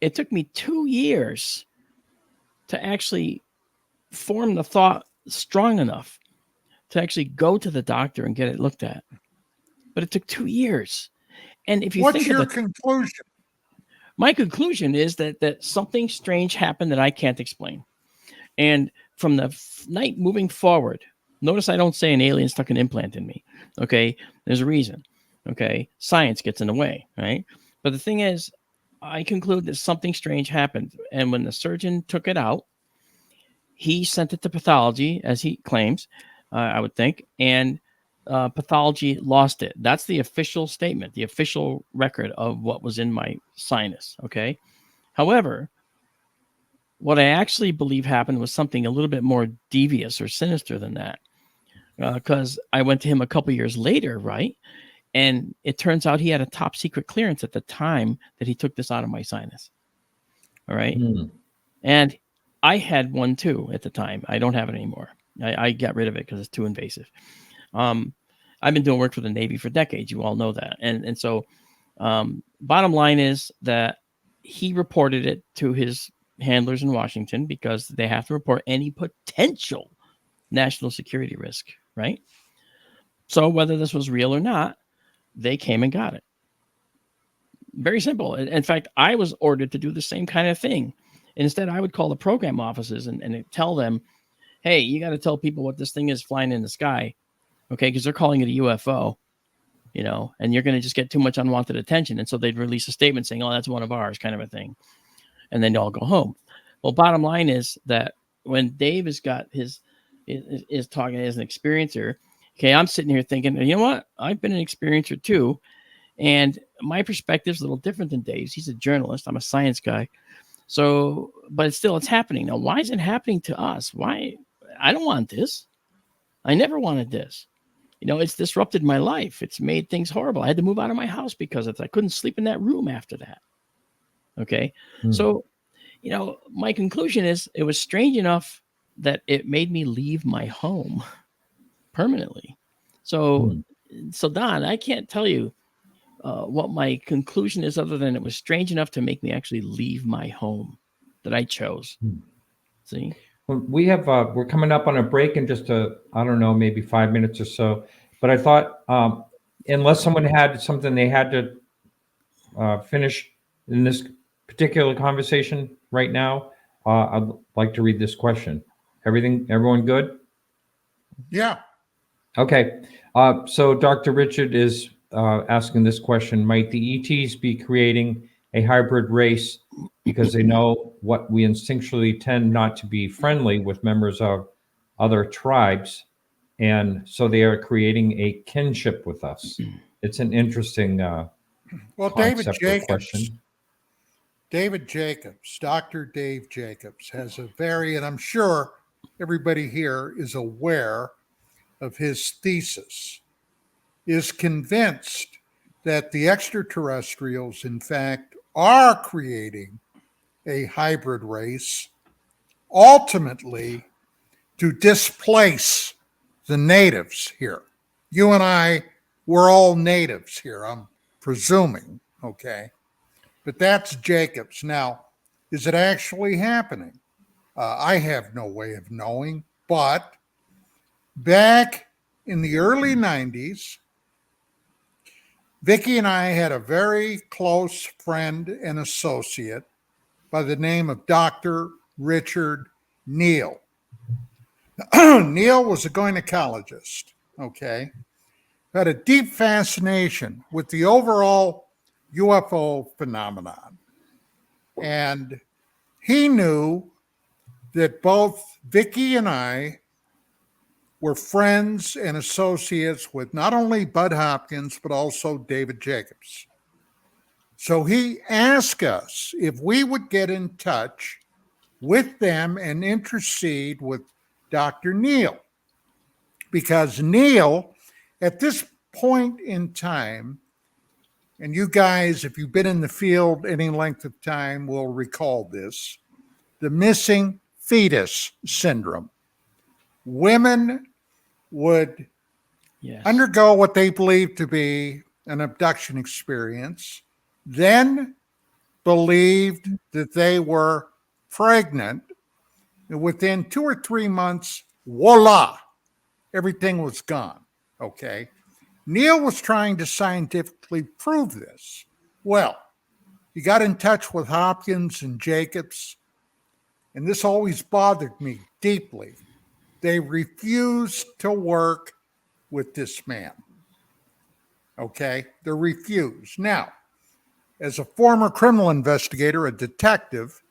it took me 2 years to actually form the thought strong enough to actually go to the doctor and get it looked at. But it took 2 years. And if you What's think your of conclusion? my conclusion is that something strange happened that I can't explain. And from the night moving forward, notice I don't say an alien stuck an implant in me. Okay. There's a reason. Okay. Science gets in the way. Right. But the thing is, I conclude that something strange happened. And when the surgeon took it out, he sent it to pathology, as he claims, I would think. And pathology lost it. That's the official statement, the official record of what was in my sinus. Okay. However, what I actually believe happened was something a little bit more devious or sinister than that. Because I went to him a couple years later, right? And it turns out he had a top secret clearance at the time that he took this out of my sinus. All right. And I had one too at the time. I don't have it anymore. I got rid of it because it's too invasive. I've been doing work for the Navy for decades. You all know that. And so bottom line is that he reported it to his handlers in Washington because they have to report any potential national security risk, right? So whether this was real or not, they came and got it. Very simple. In fact, I was ordered to do the same kind of thing. And instead, I would call the program offices and tell them, hey, you got to tell people what this thing is flying in the sky, okay? Because they're calling it a UFO, and you're going to just get too much unwanted attention. And so they'd release a statement saying, oh, that's one of ours, kind of a thing. And then y'all go home. Well, bottom line is that when Dave has got is talking as an experiencer, okay, I'm sitting here thinking, you know what? I've been an experiencer too. And my perspective is a little different than Dave's. He's a journalist. I'm a science guy. So, but it's happening. Now, why is it happening to us? Why? I don't want this. I never wanted this. It's disrupted my life. It's made things horrible. I had to move out of my house because of it. I couldn't sleep in that room after that. Okay. So, my conclusion is it was strange enough that it made me leave my home permanently. So Don, I can't tell you what my conclusion is other than it was strange enough to make me actually leave my home that I chose. See? Well, we're coming up on a break in just I don't know, maybe 5 minutes or so. But I thought, unless someone had something they had to finish in this particular conversation right now, I'd like to read this question. Everyone good? Yeah. Okay. So Dr. Richard is asking this question. Might the ETs be creating a hybrid race because they know what we instinctually tend not to be friendly with members of other tribes, and so they are creating a kinship with us? It's an interesting David Jacobs, question. Dr. Dave Jacobs has a and I'm sure everybody here is aware of his thesis, is convinced that the extraterrestrials, in fact, are creating a hybrid race, ultimately to displace the natives here. You and I, we're all natives here, I'm presuming, okay? But that's Jacobs. Now, is it actually happening? I have no way of knowing, but back in the early 90s, Vicki and I had a very close friend and associate by the name of Dr. Richard Neal. Neal was a gynecologist, okay? Had a deep fascination with the overall UFO phenomenon. And he knew that both Vicki and I were friends and associates with not only Bud Hopkins, but also David Jacobs. So he asked us if we would get in touch with them and intercede with Dr. Neal. Because Neal, at this point in time, and you guys, if you've been in the field any length of time, will recall this, the missing fetus syndrome women would Yes. undergo what they believed to be an abduction experience, then believed that they were pregnant. And within 2 or 3 months, voila, everything was gone. Okay. Neil was trying to scientifically prove this. Well, he got in touch with Hopkins and Jacobs, and this always bothered me deeply. They refused to work with this man. Okay, they refused. Now, as a former criminal investigator, a detective,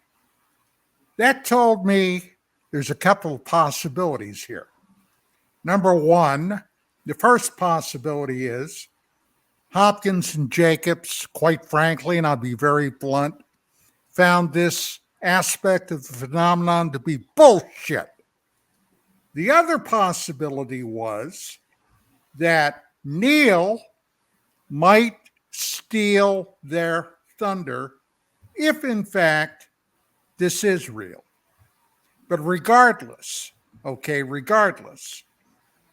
that told me there's a couple of possibilities here. Number one, the first possibility is Hopkins and Jacobs, quite frankly, and I'll be very blunt, found this aspect of the phenomenon to be bullshit. The other possibility was that Neil might steal their thunder if, in fact, this is real. But regardless,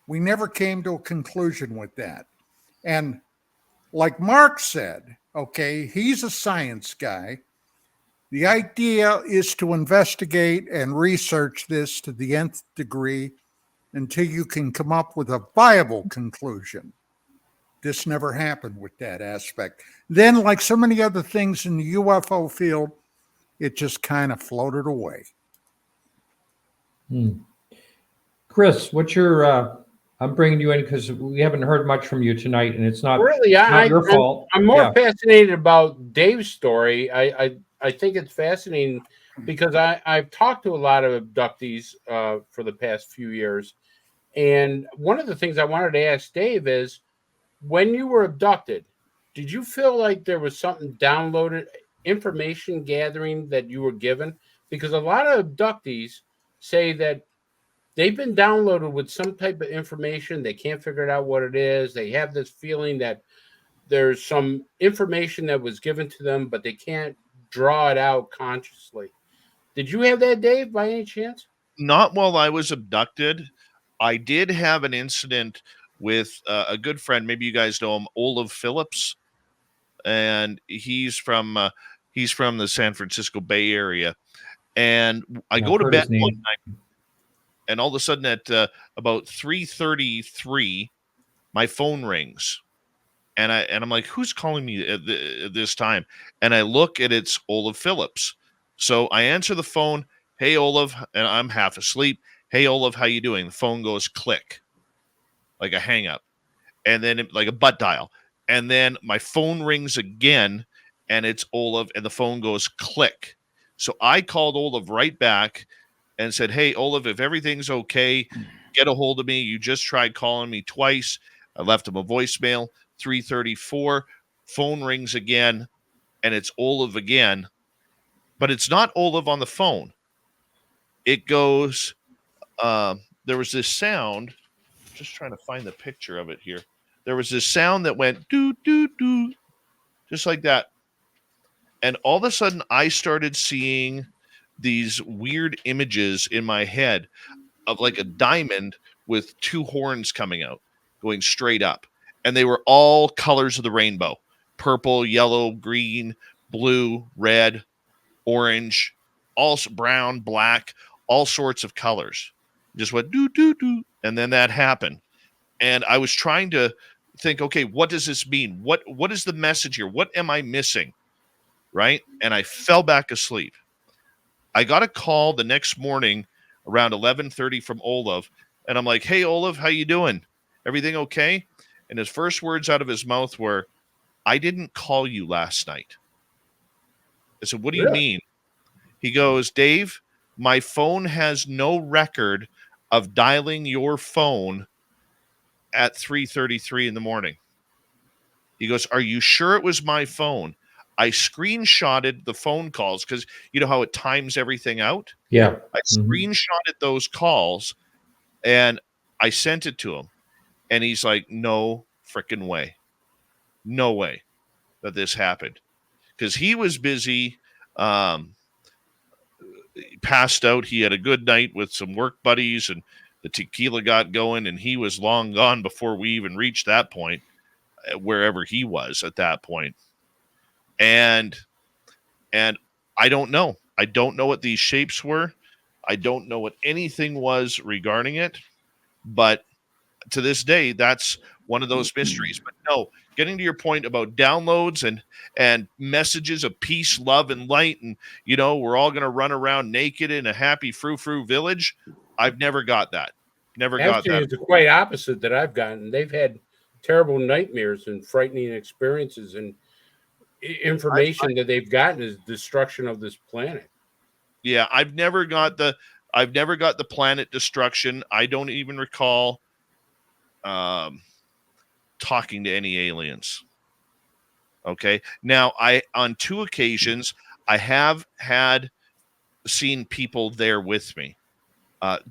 we never came to a conclusion with that. And like Mark said, he's a science guy. The idea is to investigate and research this to the nth degree until you can come up with a viable conclusion. This never happened with that aspect. Then, like so many other things in the UFO field, it just kind of floated away. Chris, what's your? I'm bringing you in because we haven't heard much from you tonight, and it's not Really, not your fault. I'm more fascinated about Dave's story. I think it's fascinating because I've talked to a lot of abductees for the past few years, and one of the things I wanted to ask Dave is, when you were abducted, did you feel like there was something downloaded, information gathering that you were given? Because a lot of abductees say that they've been downloaded with some type of information. They can't figure out what it is. They have this feeling that there's some information that was given to them, but they can't draw it out consciously. Did you have that, Dave, by any chance? Not while I was abducted. I did have an incident with a good friend. Maybe you guys know him, Olaf Phillips, and he's from the San Francisco Bay Area. And I go to bed one night, and all of a sudden at about 3:33, my phone rings, and I'm like, "Who's calling me at this time?" And I look, and it's Olaf Phillips. So I answer the phone. "Hey, Olaf," and I'm half asleep. "Hey, Olaf, how you doing?" The phone goes click, like a hang up, and then like a butt dial, and then my phone rings again, and it's Olaf, and the phone goes click. So I called Olaf right back and said, "Hey, Olaf, if everything's okay, get a hold of me. You just tried calling me twice." I left him a voicemail. 3:34, phone rings again, and it's Olaf again, but it's not Olaf on the phone. It goes, there was this sound, just trying to find the picture of it here. There was this sound that went doo, doo, doo, just like that. And all of a sudden, I started seeing these weird images in my head of like a diamond with two horns coming out, going straight up. And they were all colors of the rainbow: purple, yellow, green, blue, red, orange, also brown, black, all sorts of colors. Just went doo, doo, doo. And then that happened. And I was trying to think, okay, what does this mean? What is the message here? What am I missing? Right? And I fell back asleep. I got a call the next morning around 11:30 from Olaf, and I'm like, "Hey, Olaf, how you doing? Everything okay?" And his first words out of his mouth were, "I didn't call you last night." I said, "What do you mean?" He goes, "Dave, my phone has no record of dialing your phone at 3:33 in the morning." He goes, "Are you sure it was my phone?" I screenshotted the phone calls because you know how it times everything out? Yeah. I screenshotted those calls and I sent it to him. And he's like, "No freaking way. No way that this happened." Because he was busy, passed out. He had a good night with some work buddies, and the tequila got going, and he was long gone before we even reached that point, wherever he was at that point. And I don't know. I don't know what these shapes were. I don't know what anything was regarding it. But to this day, that's one of those mysteries. But no, getting to your point about downloads and messages of peace, love, and light, and we're all going to run around naked in a happy frou-frou village. I've never got that. Never got that. Actually, it's the quite opposite that I've gotten. They've had terrible nightmares and frightening experiences, and information that they've gotten is destruction of this planet. Yeah, I've never got the planet destruction. I don't even recall talking to any aliens. Okay. Now, on 2 occasions, I have seen people there with me.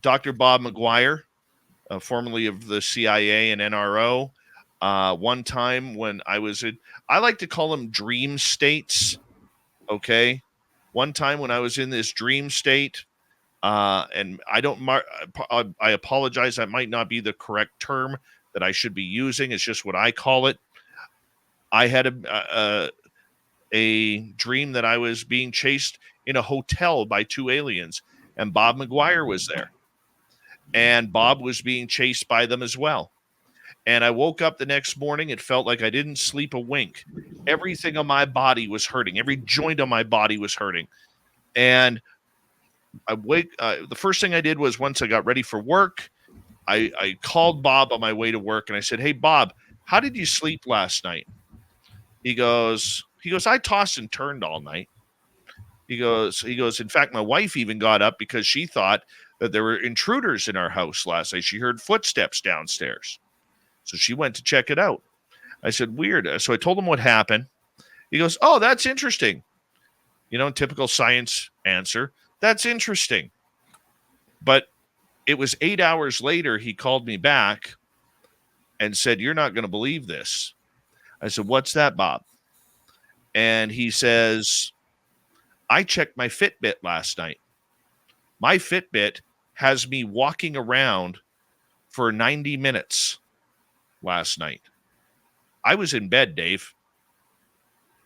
Dr. Bob McGuire, formerly of the CIA and NRO. One time when I was I like to call them dream states. Okay. One time when I was in this dream state, and I apologize, that might not be the correct term that I should be using. It's just what I call it. I had a dream that I was being chased in a hotel by 2 aliens, and Bob McGuire was there, and Bob was being chased by them as well. And I woke up the next morning. It felt like I didn't sleep a wink. Everything on my body was hurting. Every joint on my body was hurting. And the first thing I did was, once I got ready for work, I called Bob on my way to work, and I said, "Hey, Bob, how did you sleep last night?" He goes, "I tossed and turned all night." He goes, "In fact, my wife even got up because she thought that there were intruders in our house last night. She heard footsteps downstairs. So she went to check it out." I said, "Weird." So I told him what happened. He goes, "Oh, that's interesting." Typical science answer. That's interesting. But it was 8 hours later, he called me back and said, "You're not going to believe this." I said, "What's that, Bob?" And he says, "I checked my Fitbit last night. My Fitbit has me walking around for 90 minutes last night. I was in bed, Dave."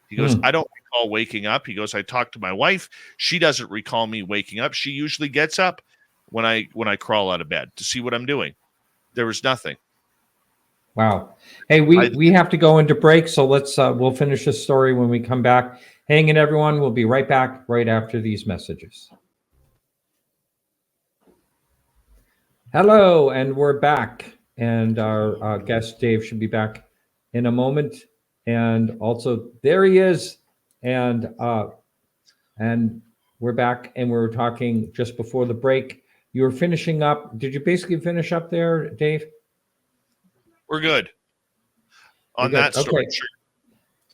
He goes, "I don't recall waking up." He goes, "I talked to my wife. She doesn't recall me waking up. She usually gets up when I crawl out of bed to see what I'm doing. There was nothing." Wow. Hey, we have to go into break, so we'll finish this story when we come back. Hang in, everyone. We'll be right back right after these messages. Hello, and we're back. And our guest Dave should be back in a moment. And also, there he is. And we're back, and we were talking just before the break. You were finishing up. Did you basically finish up there, Dave? We're good on that story. Okay. Sure.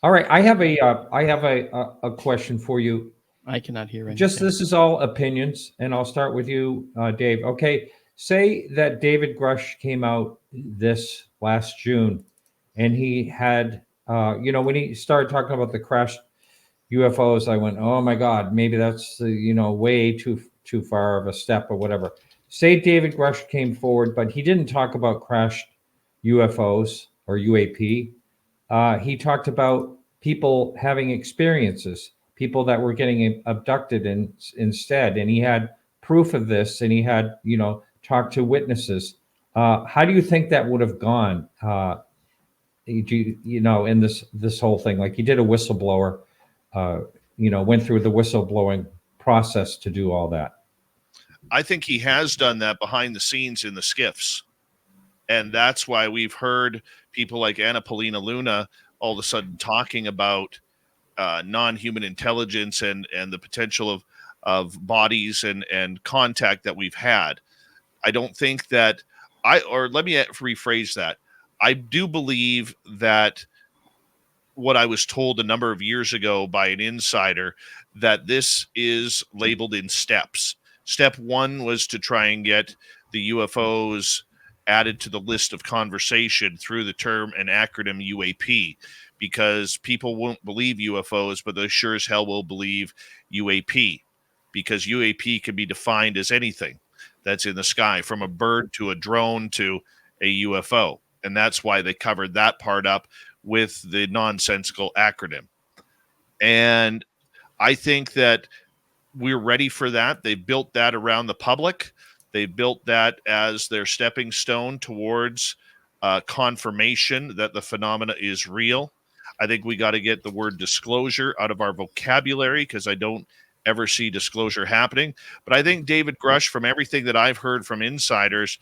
All right. I have a question for you. I cannot hear anything. Just this is all opinions, and I'll start with you, Dave. Okay. Say that David Grush came out this last June, and he had, when he started talking about the crashed UFOs, I went, "Oh my God, maybe that's way too far of a step or whatever." Say David Grush came forward, but he didn't talk about crashed UFOs or UAP. He talked about people having experiences, people that were getting abducted instead, and he had proof of this, and he had talked to witnesses. How do you think that would have gone? In this whole thing, like he did a whistleblower, went through the whistleblowing process to do all that. I think he has done that behind the scenes in the skiffs. And that's why we've heard people like Anna Paulina Luna all of a sudden talking about non-human intelligence and the potential of bodies and contact that we've had. I don't think that let me rephrase that. I do believe that what I was told a number of years ago by an insider, that this is labeled in steps. Step 1 was to try and get the UFOs added to the list of conversation through the term and acronym UAP, because people won't believe UFOs, but they sure as hell will believe UAP, because UAP can be defined as anything. that's in the sky, from a bird to a drone to a UFO. And that's why they covered that part up with the nonsensical acronym. And I think that we're ready for that. They built that around the public. They built that as their stepping stone towards confirmation that the phenomena is real. I think we got to get the word disclosure out of our vocabulary, because I don't ever see disclosure happening. But I think David Grush, from everything that I've heard from insiders,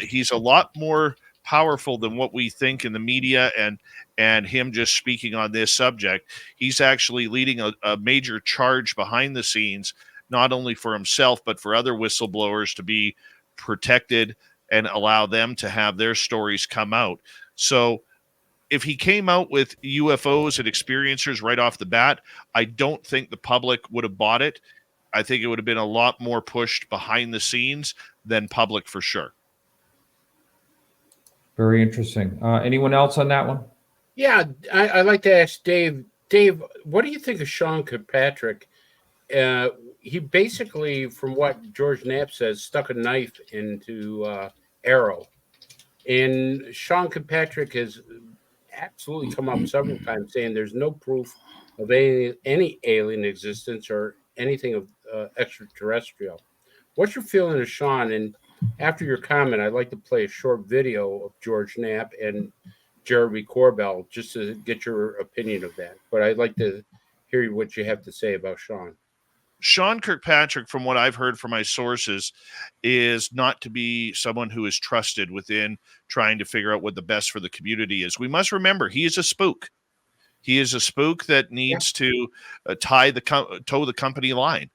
he's a lot more powerful than what we think in the media, and him just speaking on this subject. He's actually leading a major charge behind the scenes, not only for himself, but for other whistleblowers to be protected and allow them to have their stories come out. So if he came out with UFOs and experiencers right off the bat, I don't think the public would have bought it. I think it would have been a lot more pushed behind the scenes than public, for sure. Very interesting. Anyone else on that one? Yeah, I'd like to ask Dave. Dave, what do you think of Sean Kirkpatrick? He basically, from what George Knapp says, stuck a knife into Arrow. And Sean Kirkpatrick has absolutely come up several times saying there's no proof of any alien existence or anything of extraterrestrial. What's your feeling of Sean? And after your comment, I'd like to play a short video of George Knapp and Jeremy Corbell just to get your opinion of that. But I'd like to hear what you have to say about Sean. Sean Kirkpatrick, from what I've heard from my sources, is not to be someone who is trusted within trying to figure out what the best for the community is. We must remember he is a spook. He is a spook that needs to toe the company line.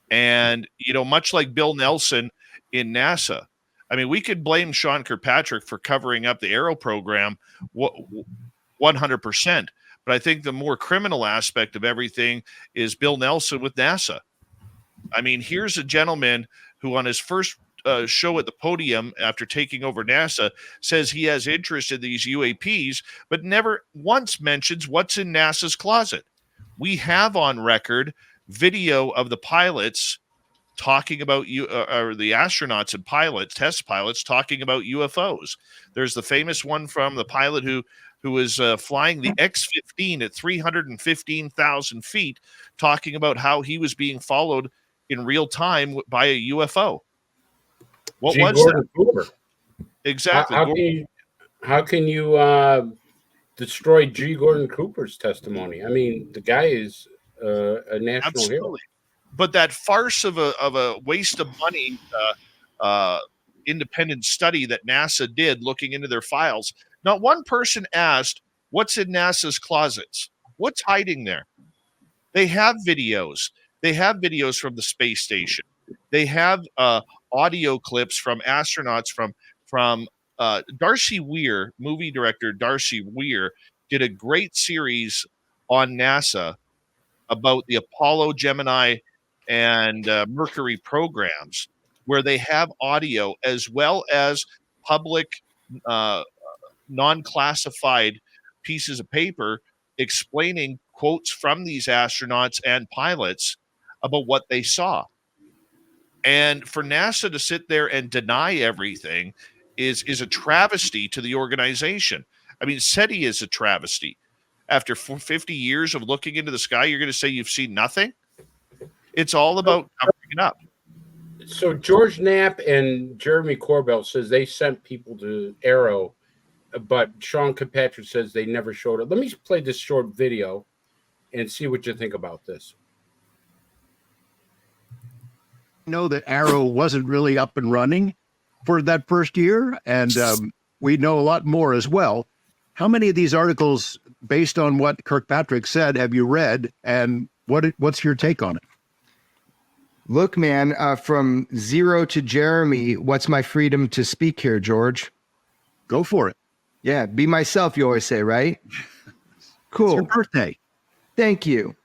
And, much like Bill Nelson in NASA, I mean, we could blame Sean Kirkpatrick for covering up the Arrow program 100%. But I think the more criminal aspect of everything is Bill Nelson with NASA. I mean, here's a gentleman who on his first show at the podium after taking over NASA says he has interest in these UAPs, but never once mentions what's in NASA's closet. We have on record video of the pilots talking about or the astronauts and pilots, test pilots, talking about UFOs. There's the famous one from the pilot who was flying the X-15 at 315,000 feet, talking about how he was being followed in real time by a UFO. What was that? Cooper. Exactly. How can you destroy G. Gordon Cooper's testimony? I mean, the guy is a national hero. But that farce of a waste of money independent study that NASA did looking into their files, not one person asked, what's in NASA's closets? What's hiding there? They have videos. They have videos from the space station. They have audio clips from astronauts from Darcy Weir, movie director Darcy Weir, did a great series on NASA about the Apollo, Gemini, and Mercury programs, where they have audio as well as public non-classified pieces of paper explaining quotes from these astronauts and pilots about what they saw. And for NASA to sit there and deny everything is a travesty to the organization. I mean, SETI is a travesty. After 50 years of looking into the sky, you're going to say you've seen nothing? It's all about covering it up. So George Knapp and Jeremy Corbell says they sent people to Arrow, but Sean Kirkpatrick says they never showed it. Let me play this short video and see what you think about this. Know that Arrow wasn't really up and running for that first year, and we know a lot more as well. How many of these articles, based on what Kirkpatrick said, have you read, and what's your take on it? Look, man, from zero to Jeremy, what's my freedom to speak here, George? Go for it. Yeah, be myself, you always say, right? Cool. It's your birthday. Thank you.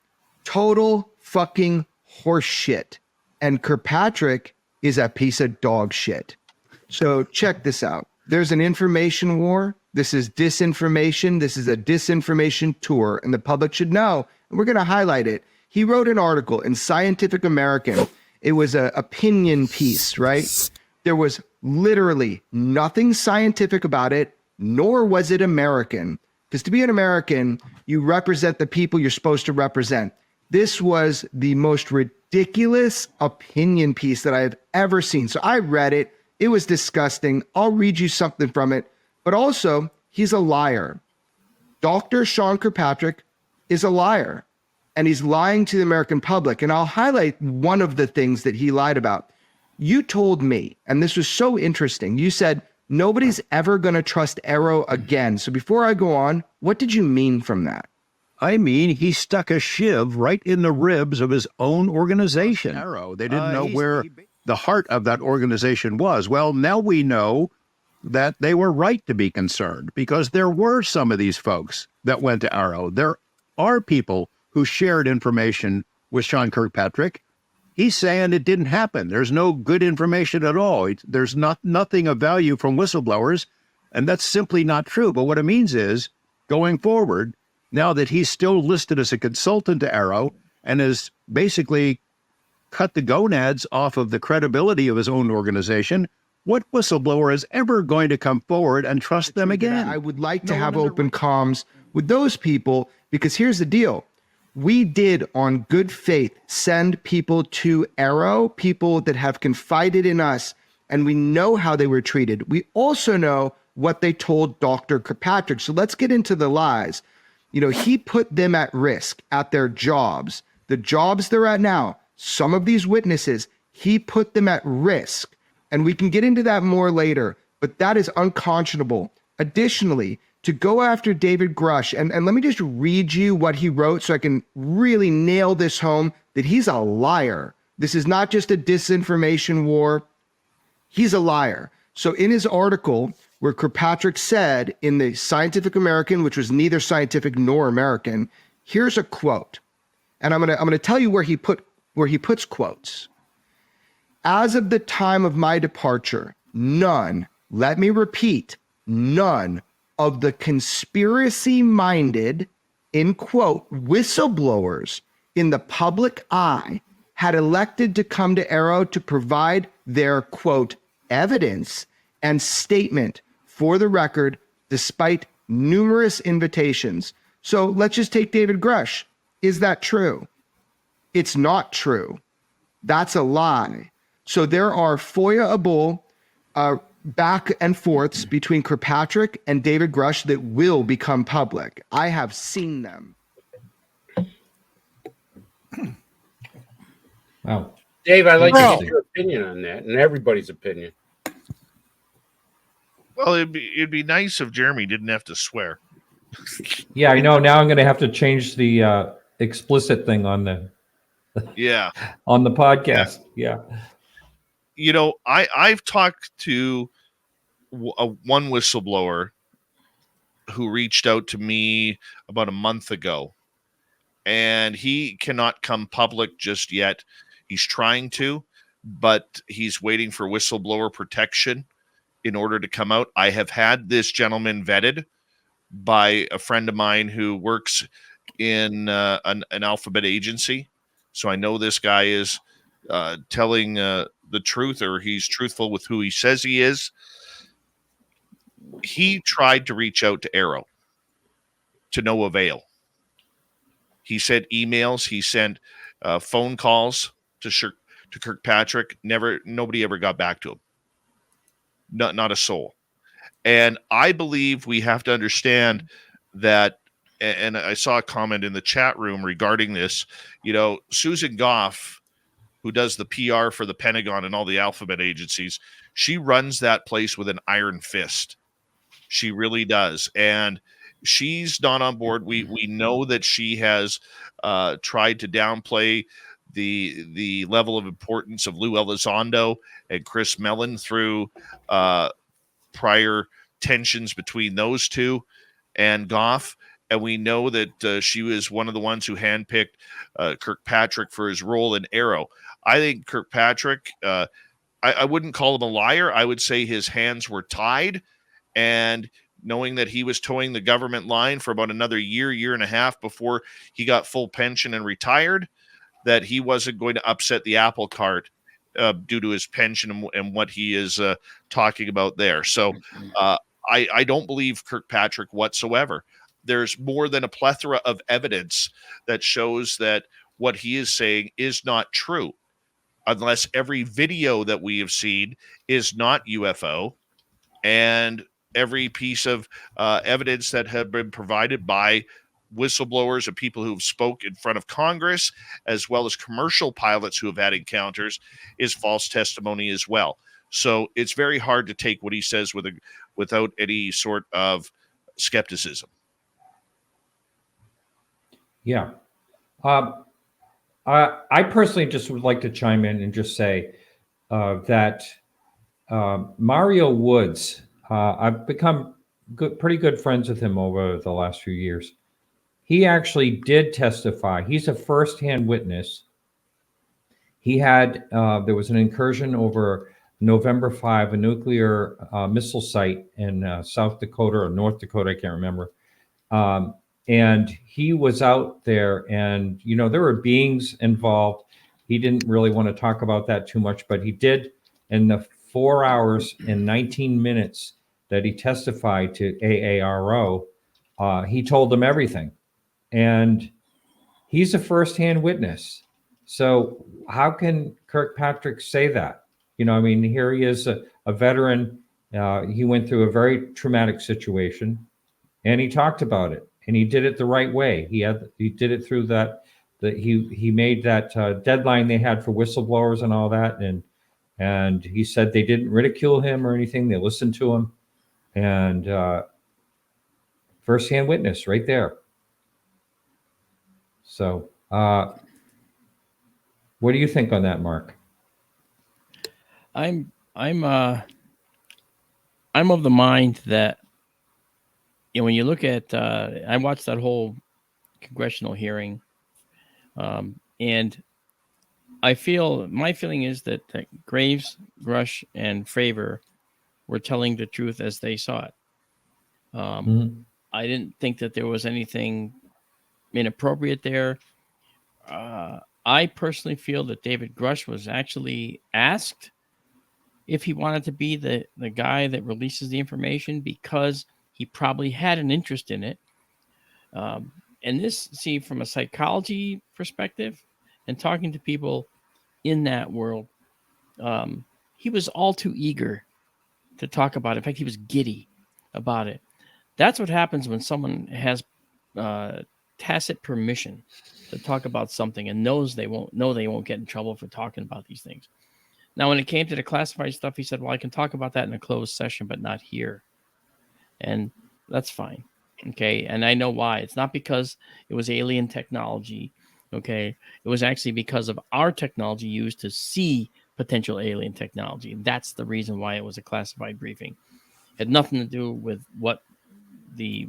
Total fucking horse shit. And Kirkpatrick is a piece of dog shit. So check this out. There's an information war. This is disinformation. This is a disinformation tour, and the public should know. And we're going to highlight it. He wrote an article in Scientific American It was an opinion piece, right? There was literally nothing scientific about it, nor was it American. Because to be an American, you represent the people you're supposed to represent. This was the most ridiculous opinion piece that I have ever seen. So I read it. It was disgusting. I'll read you something from it. But also, he's a liar. Dr. Sean Kirkpatrick is a liar. And he's lying to the American public. And I'll highlight one of the things that he lied about. You told me, and this was so interesting, you said, nobody's ever going to trust AARO again. So before I go on, what did you mean from that? I mean, he stuck a shiv right in the ribs of his own organization. AARO. They didn't know where the heart of that organization was. Well, now we know that they were right to be concerned, because there were some of these folks that went to AARO. There are people who shared information with Sean Kirkpatrick. He's saying it didn't happen. There's no good information at all. There's nothing of value from whistleblowers, and that's simply not true. But what it means is, going forward, now that he's still listed as a consultant to AARO and has basically cut the gonads off of the credibility of his own organization, what whistleblower is ever going to come forward and trust them again? I would like to have open comms with those people, because here's the deal. We did, on good faith, send people to AARO, people that have confided in us, and we know how they were treated. We also know what they told Dr. Kirkpatrick. So let's get into the lies. You know, he put them at risk at their jobs. The jobs they're at now, some of these witnesses, he put them at risk. And we can get into that more later, but that is unconscionable. Additionally, to go after David Grush, and let me just read you what he wrote so I can really nail this home, that he's a liar. This is not just a disinformation war. He's a liar. So in his article, where Kirkpatrick said in the Scientific American, which was neither scientific nor American, here's a quote. And I'm gonna tell you where he puts quotes. As of the time of my departure, none, let me repeat, none of the conspiracy-minded, in quote, whistleblowers in the public eye had elected to come to AARO to provide their, quote, evidence and statement for the record, despite numerous invitations. So let's just take David Grush. Is that true? It's not true. That's a lie. So there are FOIA-able back and forths between Kirkpatrick and David Grush that will become public. I have seen them. Wow. Dave, I'd like to get your opinion on that, and everybody's opinion. Well, it'd be nice if Jeremy didn't have to swear. Yeah, I know. Now I'm going to have to change the explicit thing on the on the podcast. Yeah. You know, I've talked to one whistleblower who reached out to me about a month ago, and he cannot come public just yet. He's trying to, but he's waiting for whistleblower protection in order to come out. I have had this gentleman vetted by a friend of mine who works in an alphabet agency. So I know this guy is telling the truth, or he's truthful with who he says he is. He tried to reach out to AARO to no avail. He sent emails. He sent phone calls to Kirkpatrick. Nobody ever got back to him. Not a soul. And I believe we have to understand that, and I saw a comment in the chat room regarding this, you know, Susan Goff, who does the PR for the Pentagon and all the alphabet agencies, she runs that place with an iron fist. She really does. And she's not on board. We know that she has tried to downplay the level of importance of Lou Elizondo and Chris Mellon through prior tensions between those two and Goff. And we know that she was one of the ones who handpicked Kirkpatrick for his role in AARO. I think Kirkpatrick, I wouldn't call him a liar. I would say his hands were tied. And knowing that he was towing the government line for about another year and a half before he got full pension and retired, that he wasn't going to upset the apple cart due to his pension and what he is talking about there. So I don't believe Kirkpatrick whatsoever. There's more than a plethora of evidence that shows that what he is saying is not true, unless every video that we have seen is not UFO, and every piece of evidence that have been provided by whistleblowers and people who've spoke in front of Congress, as well as commercial pilots who have had encounters, is false testimony as well. So it's very hard to take what he says without any sort of skepticism. Yeah. I personally just would like to chime in and just say that Mario Woods, I've become pretty good friends with him over the last few years. He actually did testify. He's a firsthand witness. He had, there was an incursion over November 5, a nuclear missile site in South Dakota or North Dakota, I can't remember. And he was out there, and, you know, there were beings involved. He didn't really want to talk about that too much, but he did. In the 4 hours and 19 minutes that he testified to AARO, he told them everything. And he's a firsthand witness. So how can Kirkpatrick say that? You know, I mean, here he is, a veteran. He went through a very traumatic situation, and he talked about it, and he did it the right way. He did it through that he made that deadline they had for whistleblowers and all that, and he said they didn't ridicule him or anything. They listened to him, and firsthand witness right there. So, what do you think on that, Mark? I'm of the mind that, you know, when you look at, I watched that whole congressional hearing, and my feeling is that Graves, Grush, and Fravor were telling the truth as they saw it. I didn't think that there was anything inappropriate there. I personally feel that David Grush was actually asked if he wanted to be the guy that releases the information, because he probably had an interest in it. And this, see, from a psychology perspective and talking to people in that world, he was all too eager to talk about it. In fact, he was giddy about it. That's what happens when someone has tacit permission to talk about something and knows they won't get in trouble for talking about these things. Now, when it came to the classified stuff, he said, well, I can talk about that in a closed session, but not here. And that's fine. Okay. And I know why. It's not because it was alien technology. Okay. It was actually because of our technology used to see potential alien technology. That's the reason why it was a classified briefing. It had nothing to do with what the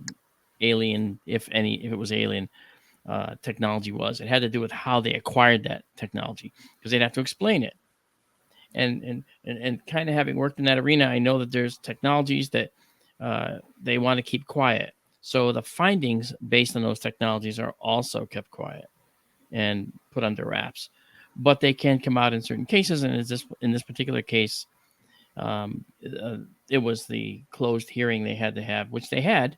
alien, if it was alien technology was. It had to do with how they acquired that technology, because they'd have to explain it. And kind of having worked in that arena, I know that there's technologies that they want to keep quiet. So the findings based on those technologies are also kept quiet and put under wraps. But they can come out in certain cases, and in this particular case, it was the closed hearing they had to have, which they had.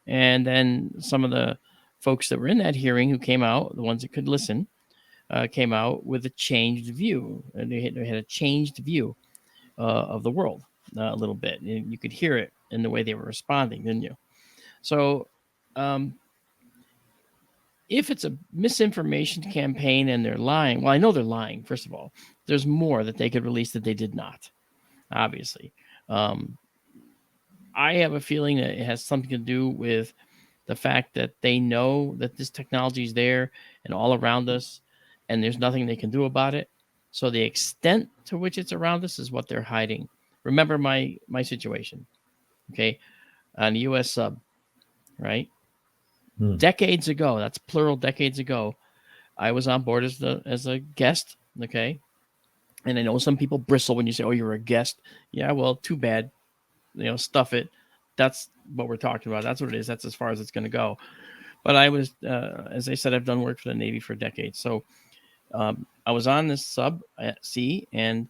And then some of the folks that were in that hearing who came out, the ones that could listen, came out with a changed view. And they had a changed view of the world a little bit. And you could hear it in the way they were responding, didn't you? So if it's a misinformation campaign and they're lying, well, I know they're lying, first of all. There's more that they could release that they did not, obviously. I have a feeling that it has something to do with the fact that they know that this technology is there and all around us, and there's nothing they can do about it. So the extent to which it's around us is what they're hiding. Remember my situation, okay, on the U.S. sub, right? Decades ago, that's plural, decades ago, I was on board as a guest, okay? And I know some people bristle when you say, oh, you're a guest. Yeah, well, too bad. Stuff it. That's what we're talking about. That's what it is. That's as far as it's going to go. But I was, as I said, I've done work for the Navy for decades. So I was on this sub at sea, and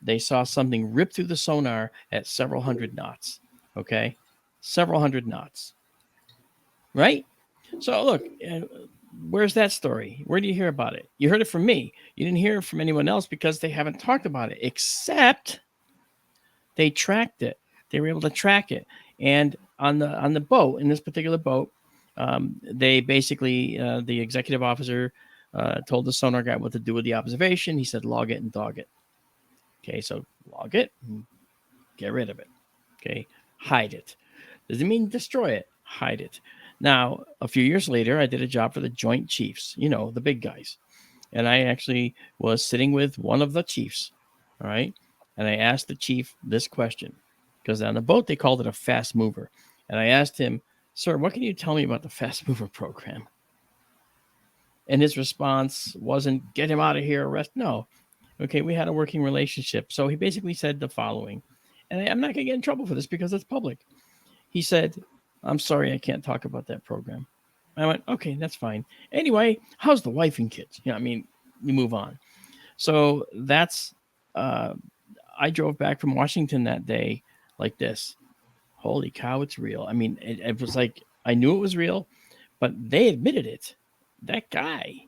they saw something rip through the sonar at several hundred knots. Okay, several hundred knots. Right. So look, where's that story? Where do you hear about it? You heard it from me. You didn't hear it from anyone else because they haven't talked about it, except they tracked it. They were able to track it. And on the boat, in this particular boat, they basically, the executive officer told the sonar guy what to do with the observation. He said, log it and dog it. Okay, so log it and get rid of it. Okay, hide it. Doesn't mean destroy it, hide it. Now, a few years later, I did a job for the Joint Chiefs, the big guys. And I actually was sitting with one of the chiefs, all right? And I asked the chief this question, because on the boat, they called it a fast mover. And I asked him, sir, what can you tell me about the fast mover program? And his response wasn't, get him out of here, arrest. No. Okay, we had a working relationship. So he basically said the following, and I'm not going to get in trouble for this because it's public. He said, I'm sorry, I can't talk about that program. I went, okay, that's fine. Anyway, how's the wife and kids? You move on. So that's, I drove back from Washington that day like this. Holy cow, it's real. I mean, it was like, I knew it was real, but they admitted it. That guy,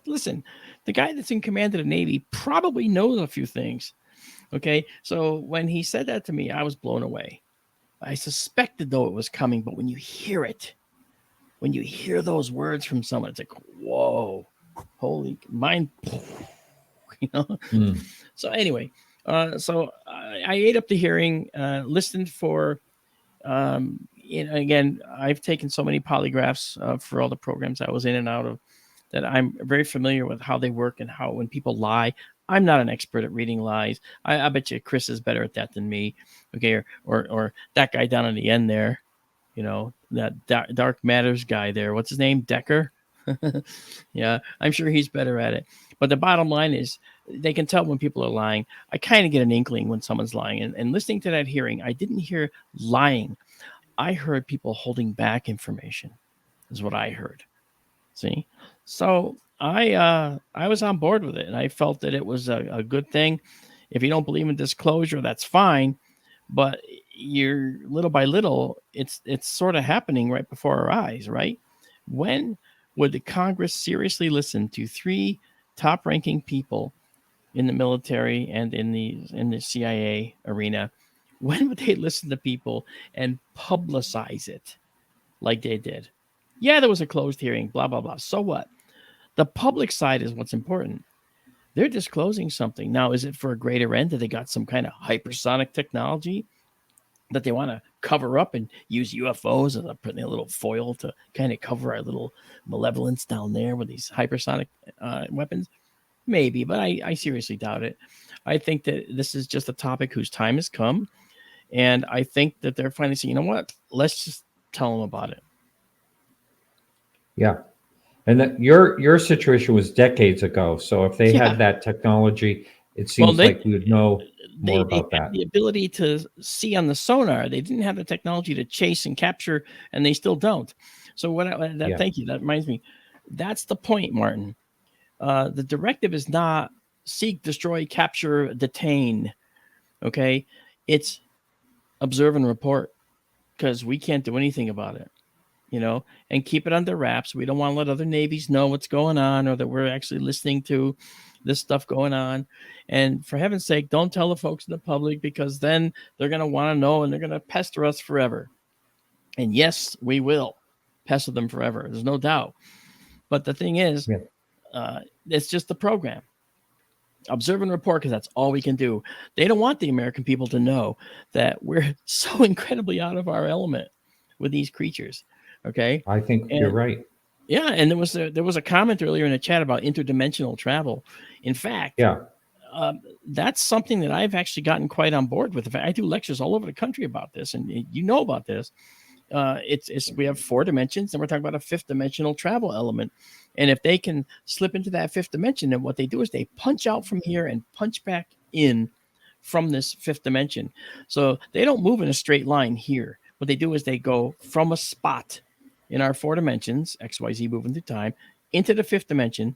listen, the guy that's in command of the Navy probably knows a few things. Okay, so when he said that to me, I was blown away. I suspected, though, it was coming, but when you hear it, when you hear those words from someone, it's like, whoa, holy mind. So anyway, so I ate up the hearing, listened for, again, I've taken so many polygraphs for all the programs I was in and out of that I'm very familiar with how they work and how when people lie. I'm not an expert at reading lies. I bet you Chris is better at that than me. Okay, or that guy down at the end there, that Dark Matters guy there. What's his name? Decker. Yeah, I'm sure he's better at it. But the bottom line is they can tell when people are lying. I kind of get an inkling when someone's lying. And listening to that hearing, I didn't hear lying. I heard people holding back information is what I heard. See? So I was on board with it, and I felt that it was a good thing. If you don't believe in disclosure, that's fine. But you're little by little, it's sort of happening right before our eyes, right? When would the Congress seriously listen to 3 top-ranking people in the military and in the CIA arena? When would they listen to people and publicize it like they did? Yeah, there was a closed hearing, blah, blah, blah. So what? The public side is what's important. They're disclosing something. Now, is it for a greater end? Do they got some kind of hypersonic technology that they want to cover up and use UFOs as a little foil to kind of cover our little malevolence down there with these hypersonic weapons? Maybe, but I seriously doubt it. I think that this is just a topic whose time has come. And I think that they're finally saying, you know what? Let's just tell them about it. Yeah. And that your situation was decades ago. So if they had that technology, it seems like we would know more about that. The ability to see on the sonar, they didn't have the technology to chase and capture, and they still don't. So thank you. That reminds me. That's the point, Martin. The directive is not seek, destroy, capture, detain. Okay, it's observe and report, because we can't do anything about it. And keep it under wraps. We don't want to let other navies know what's going on, or that we're actually listening to this stuff going on. And for heaven's sake, don't tell the folks in the public, because then they're going to want to know and they're going to pester us forever. And yes, we will pester them forever. There's no doubt. But the thing is, it's just the program. Observe and report, because that's all we can do. They don't want the American people to know that we're so incredibly out of our element with these creatures. Okay, I think you're right. Yeah, and there was a comment earlier in the chat about interdimensional travel. In fact, that's something that I've actually gotten quite on board with. In fact, I do lectures all over the country about this, and you know about this. We have 4 dimensions, and we're talking about a 5th dimensional travel element. And if they can slip into that 5th dimension, then what they do is they punch out from here and punch back in from this 5th dimension. So they don't move in a straight line here. What they do is they go from a spot in our 4 dimensions, XYZ moving through time, into the 5th dimension,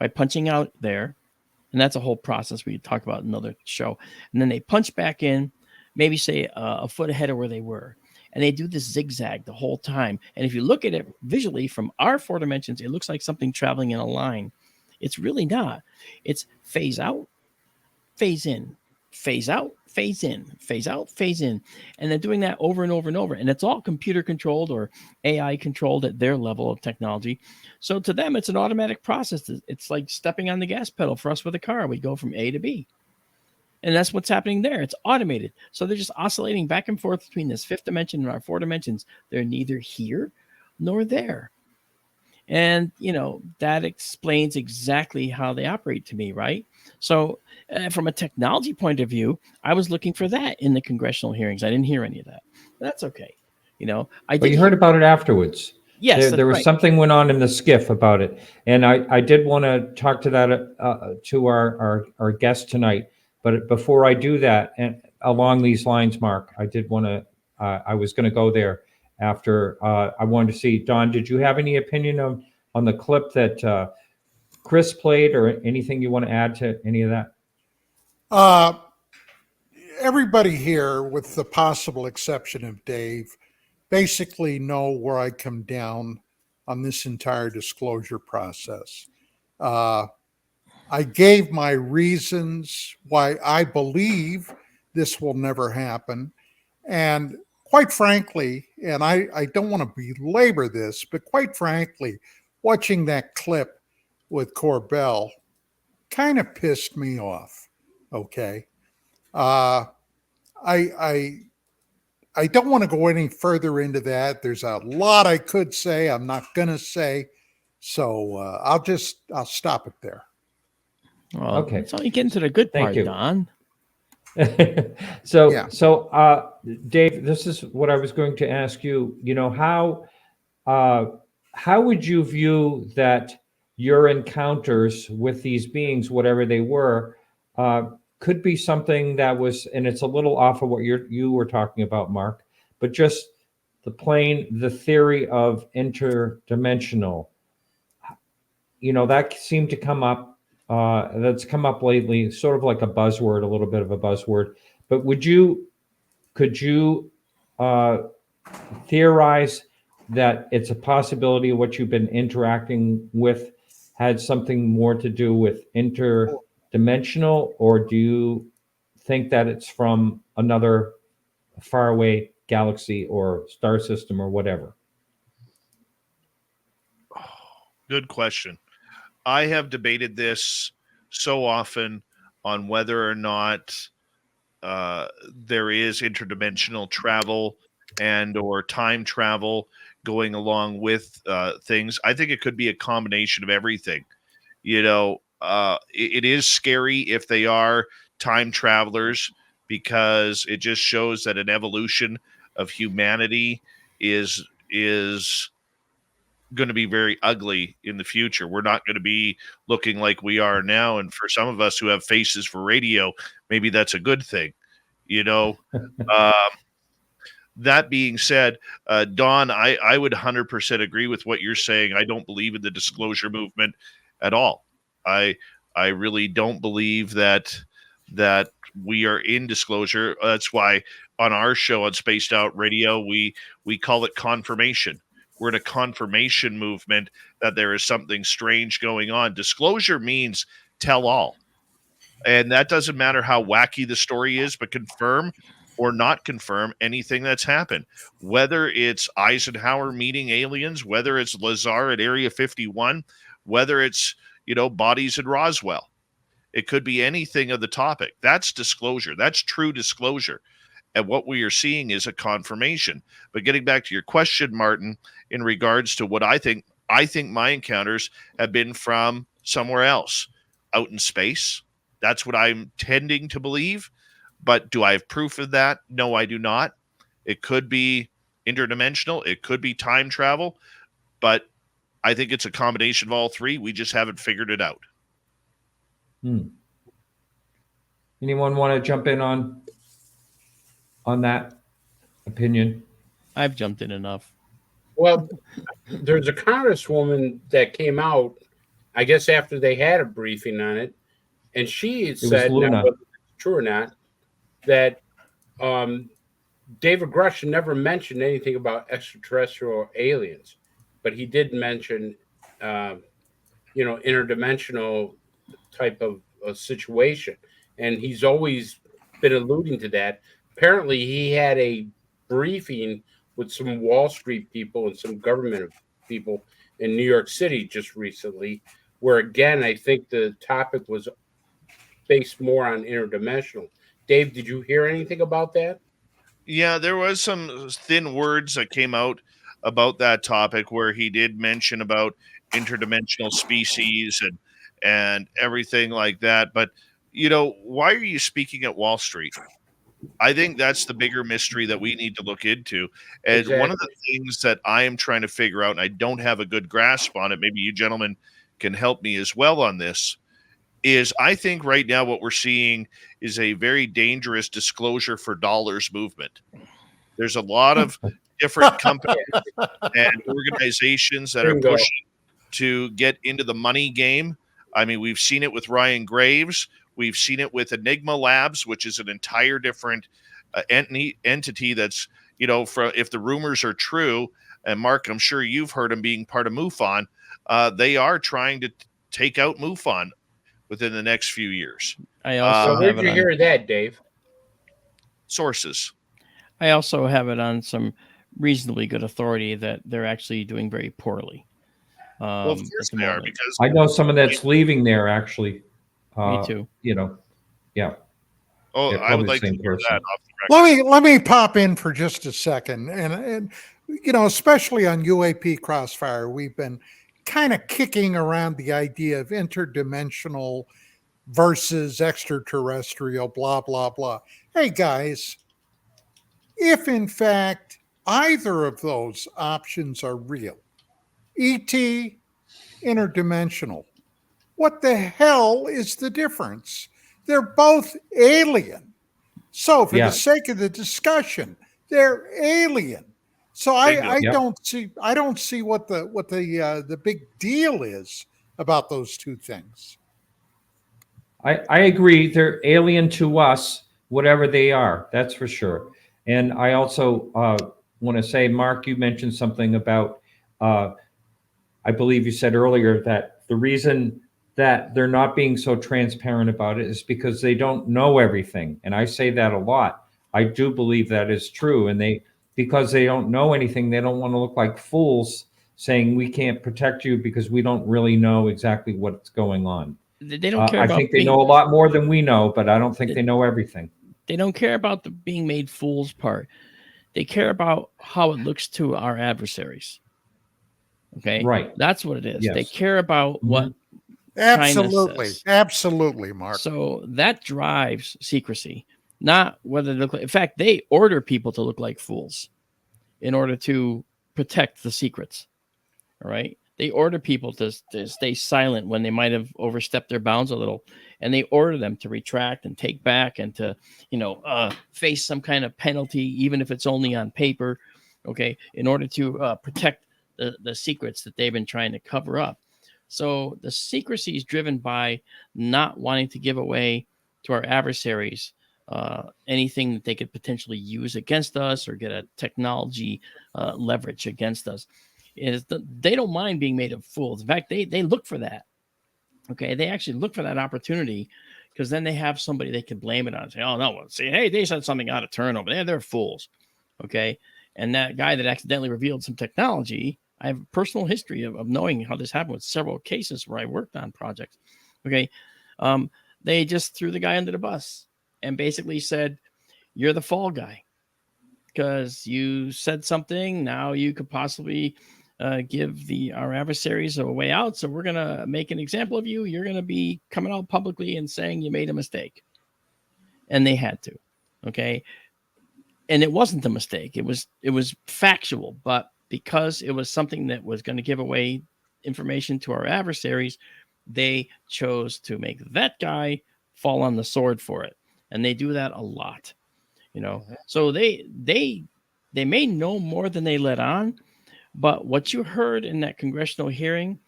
by punching out there. And that's a whole process we talk about in another show. And then they punch back in, maybe say a foot ahead of where they were. And they do this zigzag the whole time. And if you look at it visually from our 4 dimensions, it looks like something traveling in a line. It's really not. It's phase out, phase in, phase out, phase in, phase out, phase in. And they're doing that over and over and over. And it's all computer controlled or AI controlled at their level of technology. So to them, it's an automatic process. It's like stepping on the gas pedal for us with a car. We go from A to B. And that's what's happening there. It's automated. So they're just oscillating back and forth between this 5th dimension and our 4 dimensions. They're neither here nor there. And, that explains exactly how they operate to me, right? So from a technology point of view, I was looking for that in the congressional hearings. I didn't hear any of that. That's okay. But you heard about it afterwards. Yes, there was right. something went on in the skiff about it. And I did want to talk to that to our guest tonight. But before I do that, and along these lines, Mark, I did want to, I was going to go there after I wanted to see, Don, did you have any opinion on the clip that Chris played, or anything you want to add to any of that? Everybody here, with the possible exception of Dave, basically know where I come down on this entire disclosure process. I gave my reasons why I believe this will never happen. And quite frankly, and I don't want to belabor this, but quite frankly, watching that clip with Corbell kind of pissed me off. Okay. I don't want to go any further into that. There's a lot I could say. I'm not going to say. So I'll stop it there. Well, okay. So you get into the good Thank part, you. Don. So Dave, this is what I was going to ask you. How would you view that your encounters with these beings, whatever they were, could be something that was, and it's a little off of what you were talking about, Mark, but just the theory of interdimensional, that seemed to come up. That's come up lately, sort of like a buzzword, a little bit of a buzzword. But could you theorize that it's a possibility of what you've been interacting with had something more to do with interdimensional, or do you think that it's from another faraway galaxy or star system or whatever? Good question. I have debated this so often on whether or not there is interdimensional travel and or time travel going along with things. I think it could be a combination of everything. It is scary if they are time travelers, because it just shows that an evolution of humanity is going to be very ugly in the future. We're not going to be looking like we are now. And for some of us who have faces for radio, maybe that's a good thing. That being said, Don, I would 100% agree with what you're saying. I don't believe in the disclosure movement at all. I really don't believe that we are in disclosure. That's why on our show on Spaced Out Radio, we call it confirmation. We're in a confirmation movement that there is something strange going on. Disclosure means tell all. And that doesn't matter how wacky the story is, but confirm or not confirm anything that's happened. Whether it's Eisenhower meeting aliens, whether it's Lazar at Area 51, whether it's, bodies in Roswell. It could be anything of the topic. That's disclosure. That's true disclosure. And what we are seeing is a confirmation. But getting back to your question, Martin, in regards to what I think my encounters have been from somewhere else, out in space. That's what I'm tending to believe. But do I have proof of that? No, I do not. It could be interdimensional. It could be time travel. But I think it's a combination of all three. We just haven't figured it out. Anyone want to jump in on that opinion? I've jumped in enough. Well, there's a congresswoman that came out I guess after they had a briefing on it, and she had was said, now Luna. whether it's true or not, that David Grush never mentioned anything about extraterrestrial aliens, but he did mention, interdimensional type of situation, and he's always been alluding to that. Apparently, he had a briefing with some Wall Street people and some government people in New York City just recently, where again, I think the topic was based more on interdimensional. Dave, did you hear anything about that? Yeah, there was some thin words that came out about that topic where he did mention about interdimensional species and everything like that. But why are you speaking at Wall Street? I think that's the bigger mystery that we need to look into. And one of the things that I am trying to figure out, and I don't have a good grasp on it, maybe you gentlemen can help me as well on this, is I think right now what we're seeing is a very dangerous disclosure for dollars movement. There's a lot of different companies and organizations that are Bingo. pushing to get into the money game. I mean, we've seen it with Ryan Graves. We've seen it with Enigma Labs, which is an entire different entity that's, if the rumors are true, and Mark, I'm sure you've heard them being part of MUFON, they are trying to take out MUFON within the next few years. I also where'd you hear that, Dave? Sources. I also have it on some reasonably good authority that they're actually doing very poorly. Well, of course they are, because I know someone that's leaving there actually. Me too. Yeah. Oh, Yeah, I would probably like the to same hear person. that off the record. Let me pop in for just a second, and especially on UAP Crossfire, we've been kind of kicking around the idea of interdimensional versus extraterrestrial, blah blah blah. Hey guys, if in fact either of those options are real, ET, interdimensional, what the hell is the difference? They're both alien. So, for the sake of the discussion, they're alien. So I don't see what the big deal is about those two things. I agree. They're alien to us, whatever they are. That's for sure. And I also want to say, Mark, you mentioned something about, I believe you said earlier that the reason that they're not being so transparent about it is because they don't know everything. And I say that a lot. I do believe that is true. And because they don't know anything, they don't want to look like fools saying we can't protect you because we don't really know exactly what's going on. They don't care I about think they know a lot more than we know, but I don't think they know everything. They don't care about the being made fools part. They care about how it looks to our adversaries. Okay, right. That's what it is. Yes. They care about what. Absolutely, Mark. So that drives secrecy, not whether they look like. In fact, they order people to look like fools in order to protect the secrets. All right. They order people to stay silent when they might have overstepped their bounds a little, and they order them to retract and take back and to, face some kind of penalty, even if it's only on paper. Okay, in order to protect the secrets that they've been trying to cover up. So the secrecy is driven by not wanting to give away to our adversaries anything that they could potentially use against us or get a technology leverage against us. They don't mind being made of fools. In fact, they look for that. Okay, they actually look for that opportunity because then they have somebody they can blame it on. Say, oh no, see, hey, they said something out of turn over there. They're fools. Okay, and that guy that accidentally revealed some technology, I have a personal history of knowing how this happened with several cases where I worked on projects. Okay, they just threw the guy under the bus and basically said, "You're the fall guy because you said something. Now you could possibly." Give our adversaries a way out. So we're going to make an example of you. You're going to be coming out publicly and saying you made a mistake. And they had to. Okay. And it wasn't a mistake. It was factual, but because it was something that was going to give away information to our adversaries, they chose to make that guy fall on the sword for it. And they do that a lot, So they may know more than they let on. But what you heard in that congressional hearing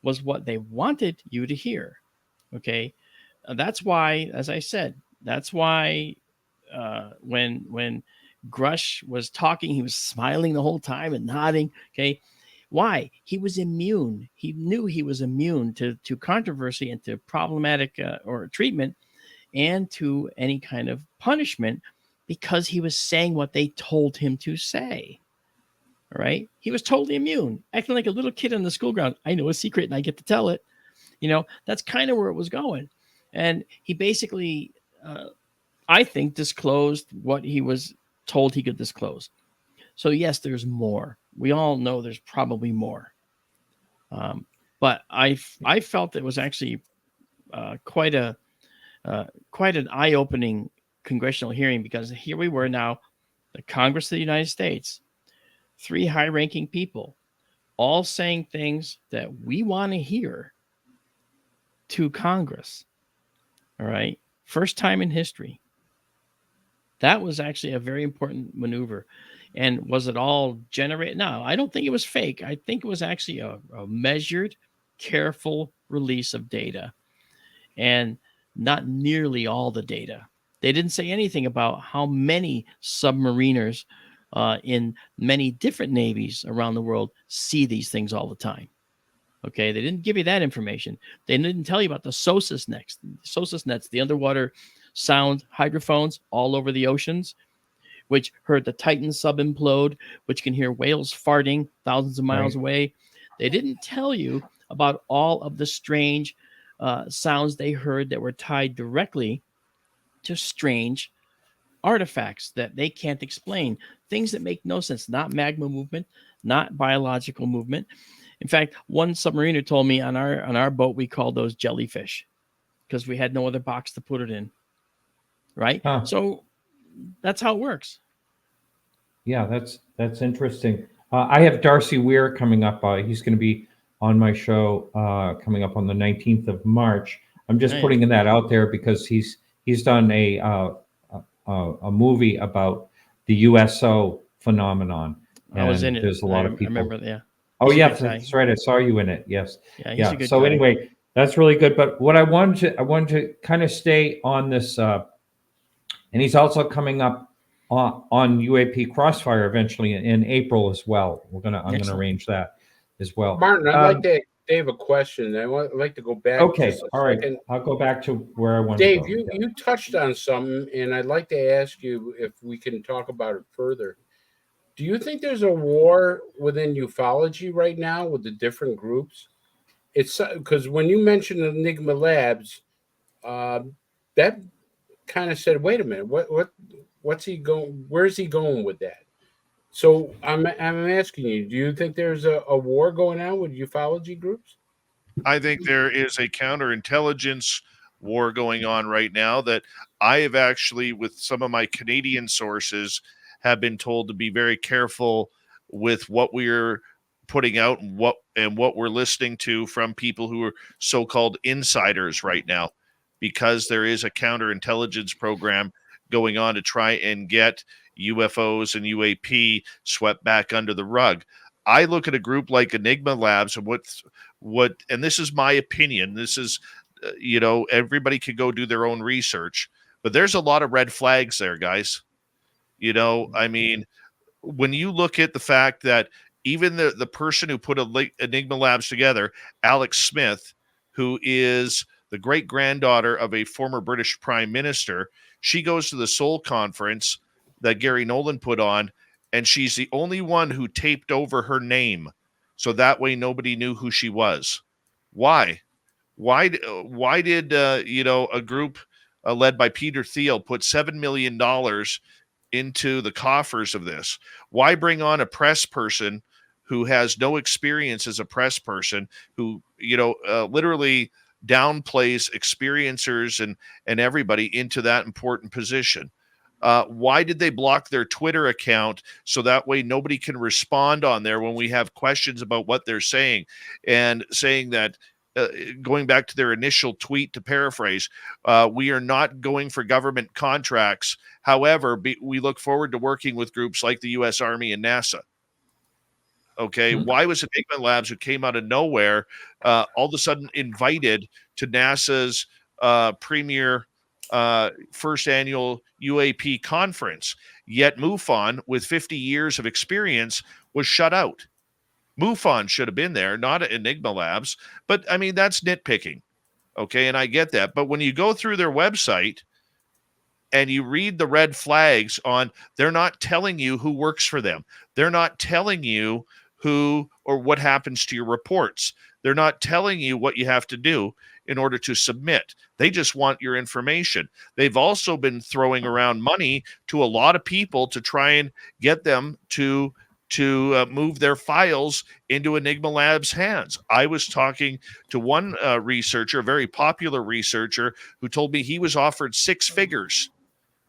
was what they wanted you to hear. Okay. That's why, as I said, that's why when Grush was talking, he was smiling the whole time and nodding. Okay. Why? He was immune. He knew he was immune to controversy and to problematic or treatment and to any kind of punishment because he was saying what they told him to say. All right. He was totally immune, acting like a little kid on the school ground. I know a secret and I get to tell it. That's kind of where it was going. And he basically, I think, disclosed what he was told he could disclose. So, yes, there's more. We all know there's probably more. But I felt it was actually quite an eye-opening congressional hearing, because here we were now, the Congress of the United States, 3 high-ranking people, all saying things that we want to hear to Congress. All right. First time in history. That was actually a very important maneuver. And was it all generated? No, I don't think it was fake. I think it was actually a measured, careful release of data, and not nearly all the data. They didn't say anything about how many submariners in many different navies around the world see these things all the time. Okay, they didn't give you that information. They didn't tell you about the SOSUS nets, the underwater sound hydrophones all over the oceans, which heard the Titan sub implode, which can hear whales farting thousands of miles away. They didn't tell you about all of the strange sounds they heard that were tied directly to strange artifacts that they can't explain, things that make no sense, not magma movement, not biological movement. In fact, one submariner told me on our boat, we called those jellyfish because we had no other box to put it in. Right. Huh. So that's how it works. Yeah, that's interesting. I have Darcy Weir coming up. He's going to be on my show coming up on the 19th of March. I'm just putting that out there because he's done a movie about the USO phenomenon. I was in it. There's a lot of people. I remember, yeah. Oh, yeah, that's right. I saw you in it. Yes. Yeah, he's a good so guy. Anyway, that's really good. But what I wanted to kind of stay on this, and he's also coming up on UAP Crossfire eventually in April as well. I'm gonna arrange that as well. Martin, I'd like to Dave a question. I'd like to go back. Okay, all right. I'll go back to where I wanted Dave, to go. you touched on something, and I'd like to ask you if we can talk about it further. Do you think there's a war within ufology right now with the different groups? It's because when you mentioned Enigma Labs, that kind of said, "Wait a minute, what's he going? Where's he going with that?" So I'm asking you, do you think there's a war going on with ufology groups? I think there is a counterintelligence war going on right now that I have actually, with some of my Canadian sources, have been told to be very careful with what we're putting out and what we're listening to from people who are so-called insiders right now, because there is a counterintelligence program going on to try and get UFOs and UAP swept back under the rug. I look at a group like Enigma Labs and what, and this is my opinion. This is, everybody could go do their own research, but there's a lot of red flags there, guys. I mean, when you look at the fact that even the person who put Enigma Labs together, Alex Smith, who is the great granddaughter of a former British prime minister, she goes to the Seoul conference that Gary Nolan put on, and she's the only one who taped over her name, so that way nobody knew who she was. Why? Why did a group led by Peter Thiel put $7 million into the coffers of this? Why bring on a press person who has no experience as a press person, who literally downplays experiencers and everybody into that important position? Why did they block their Twitter account so that way nobody can respond on there when we have questions about what they're saying, and saying that, going back to their initial tweet, to paraphrase, we are not going for government contracts. However, we look forward to working with groups like the U.S. Army and NASA. Okay, why was Enigma Labs, who came out of nowhere, all of a sudden invited to NASA's premier first annual UAP conference? Yet MUFON, with 50 years of experience, was shut out. MUFON should have been there, not Enigma Labs. But I mean, that's nitpicking. Okay, and I get that. But when you go through their website and you read the red flags on, they're not telling you who works for them. They're not telling you who or what happens to your reports. They're not telling you what you have to do in order to submit. They just want your information. They've also been throwing around money to a lot of people to try and get them to move their files into Enigma Labs' hands. I was talking to one researcher, a very popular researcher, who told me he was offered 6 figures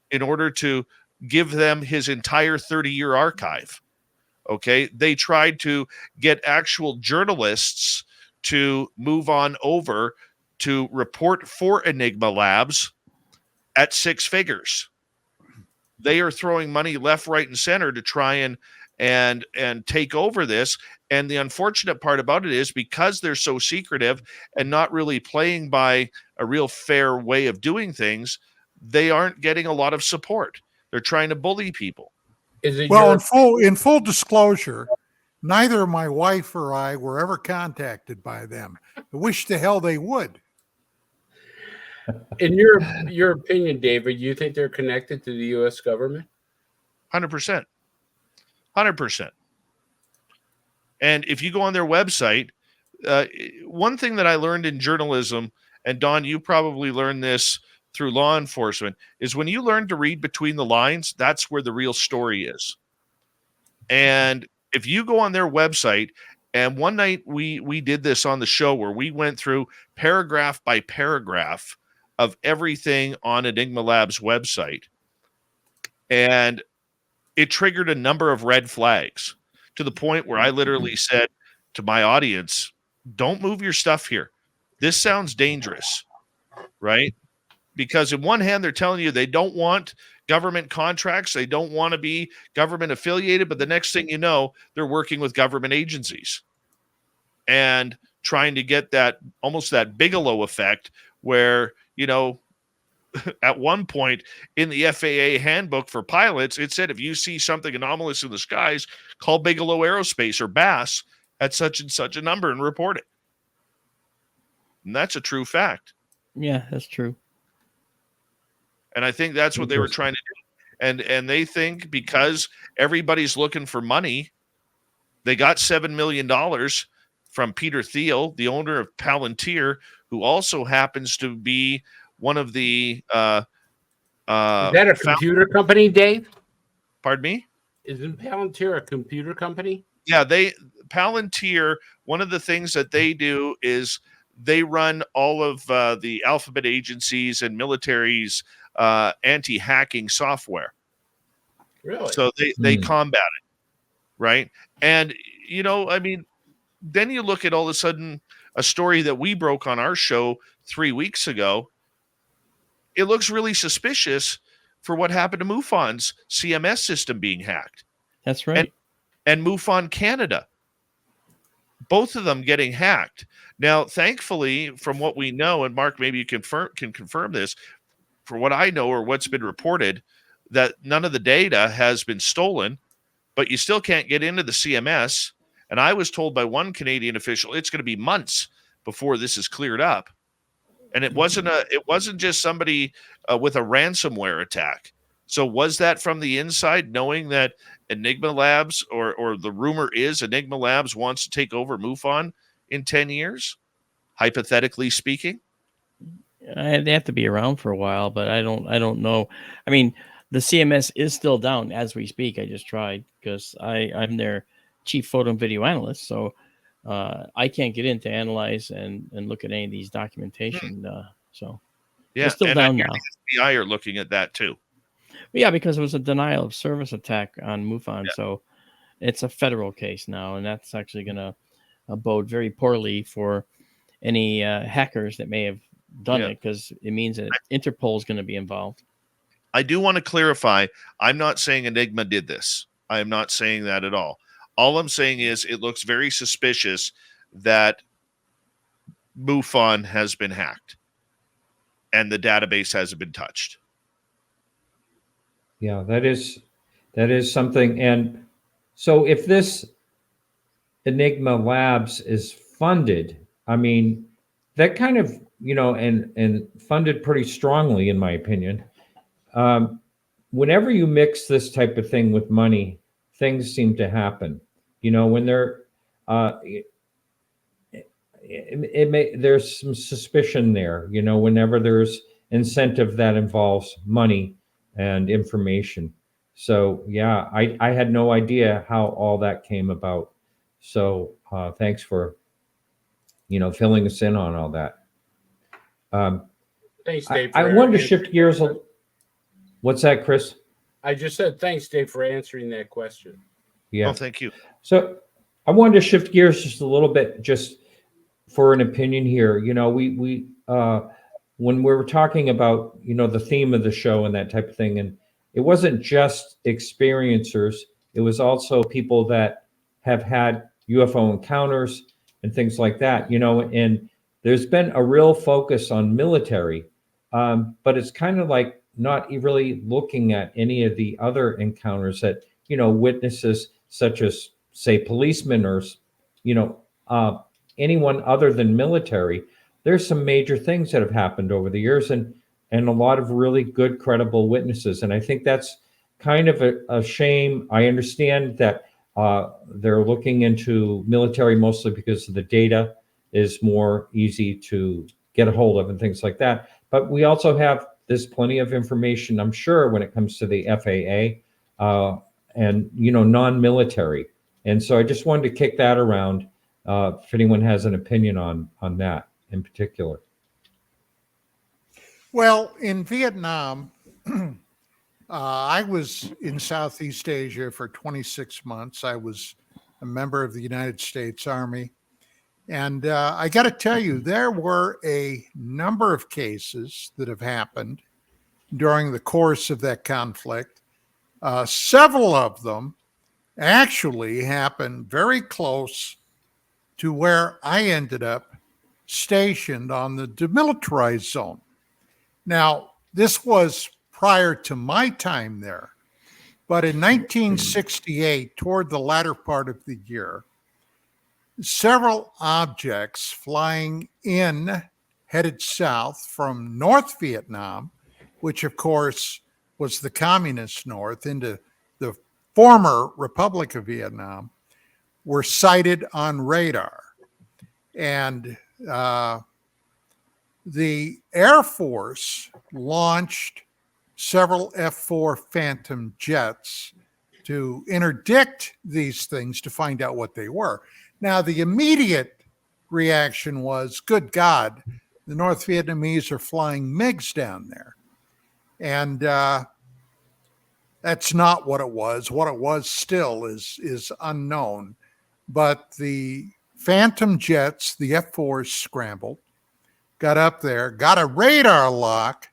in order to give them his entire 30-year archive. Okay, they tried to get actual journalists to move on over to report for Enigma Labs at 6 figures. They are throwing money left, right, and center to try and take over this. And the unfortunate part about it is, because they're so secretive and not really playing by a real fair way of doing things, they aren't getting a lot of support. They're trying to bully people. Is it Well, in full disclosure, neither my wife or I were ever contacted by them. I wish the hell they would. in your opinion, David, you think they're connected to the U.S. government? 100%. 100%. And if you go on their website, one thing that I learned in journalism, and Don, you probably learned this through law enforcement, is when you learn to read between the lines, that's where the real story is. And if you go on their website, and one night we did this on the show where we went through paragraph by paragraph of everything on Enigma Labs' website, and it triggered a number of red flags to the point where I literally said to my audience, don't move your stuff here. This sounds dangerous, right? Because in one hand, they're telling you they don't want government contracts. They don't want to be government affiliated. But the next thing you know, they're working with government agencies and trying to get that almost that Bigelow effect where, you know, at one point in the FAA handbook for pilots, it said, if you see something anomalous in the skies, call Bigelow Aerospace or BASS at such and such a number and report it. And that's a true fact. Yeah, that's true. And I think that's what they were trying to do. And they think because everybody's looking for money, they got $7 million from Peter Thiel, the owner of Palantir, who also happens to be one of the is that a computer company, Dave? Pardon me? Isn't Palantir a computer company? Yeah, Palantir, one of the things that they do is they run all of the alphabet agencies and military's anti-hacking software. Really? So they combat it, right? And, you know, I mean, then you look at all of a sudden a story that we broke on our show 3 weeks ago. It looks really suspicious for what happened to MUFON's CMS system being hacked. That's right. And MUFON Canada. Both of them getting hacked. Now, thankfully, from what we know, and Mark, maybe you can confirm this, for what I know or what's been reported, that none of the data has been stolen, but you still can't get into the CMS. And I was told by one Canadian official it's going to be months before this is cleared up. And it wasn't just somebody with a ransomware attack. So was that from the inside, knowing that Enigma Labs or the rumor is Enigma Labs wants to take over MUFON in 10 years, hypothetically speaking? They have to be around for a while, but I don't know. I mean, the CMS is still down as we speak. I just tried because I'm their chief photo and video analyst, so I can't get in to analyze and look at any of these documentation. So yeah, it's still down now. The FBI are looking at that too. Yeah, because it was a denial of service attack on MUFON, Yeah. so it's a federal case now, and that's actually going to bode very poorly for any hackers that may have done it, because it means that Interpol is going to be involved. I do want to clarify, I'm not saying Enigma did this. I am not saying that at all. All I'm saying is it looks very suspicious that MUFON has been hacked and the database hasn't been touched. Yeah, that is something. And so if this Enigma Labs is funded, I mean, that kind of, and funded pretty strongly, in my opinion. Whenever you mix this type of thing with money, things seem to happen. When they're, there's some suspicion there, whenever there's incentive that involves money and information. So yeah, I had no idea how all that came about. So thanks for, filling us in on all that. Thanks, Dave. I wanted to shift gears. What's that, Chris? I just said thanks, Dave, for answering that question. Yeah. Oh, thank you. So I wanted to shift gears just a little bit, just for an opinion here. We when we were talking about, the theme of the show and that type of thing, and it wasn't just experiencers, it was also people that have had UFO encounters and things like that, and there's been a real focus on military, but it's kind of like not really looking at any of the other encounters that, witnesses such as, say, policemen or, anyone other than military. There's some major things that have happened over the years, and a lot of really good, credible witnesses. And I think that's kind of a shame. I understand that they're looking into military mostly because the data is more easy to get a hold of and things like that. But we also have, there's plenty of information, I'm sure, when it comes to the FAA and, non-military. And so I just wanted to kick that around if anyone has an opinion on that in particular. Well, in Vietnam, I was in Southeast Asia for 26 months. I was a member of the United States Army. And I got to tell you, there were a number of cases that have happened during the course of that conflict. Several of them actually happened very close to where I ended up stationed on the demilitarized zone. Now, this was prior to my time there, but in 1968, toward the latter part of the year, several objects flying in headed south from North Vietnam, which of course was the communist North, into the former Republic of Vietnam, were sighted on radar. And the Air Force launched several F-4 Phantom jets to interdict these things to find out what they were. Now, the immediate reaction was, good God, the North Vietnamese are flying MiGs down there. And that's not what it was. What it was still is unknown. But the Phantom jets, the F-4s, scrambled, got up there, got a radar lock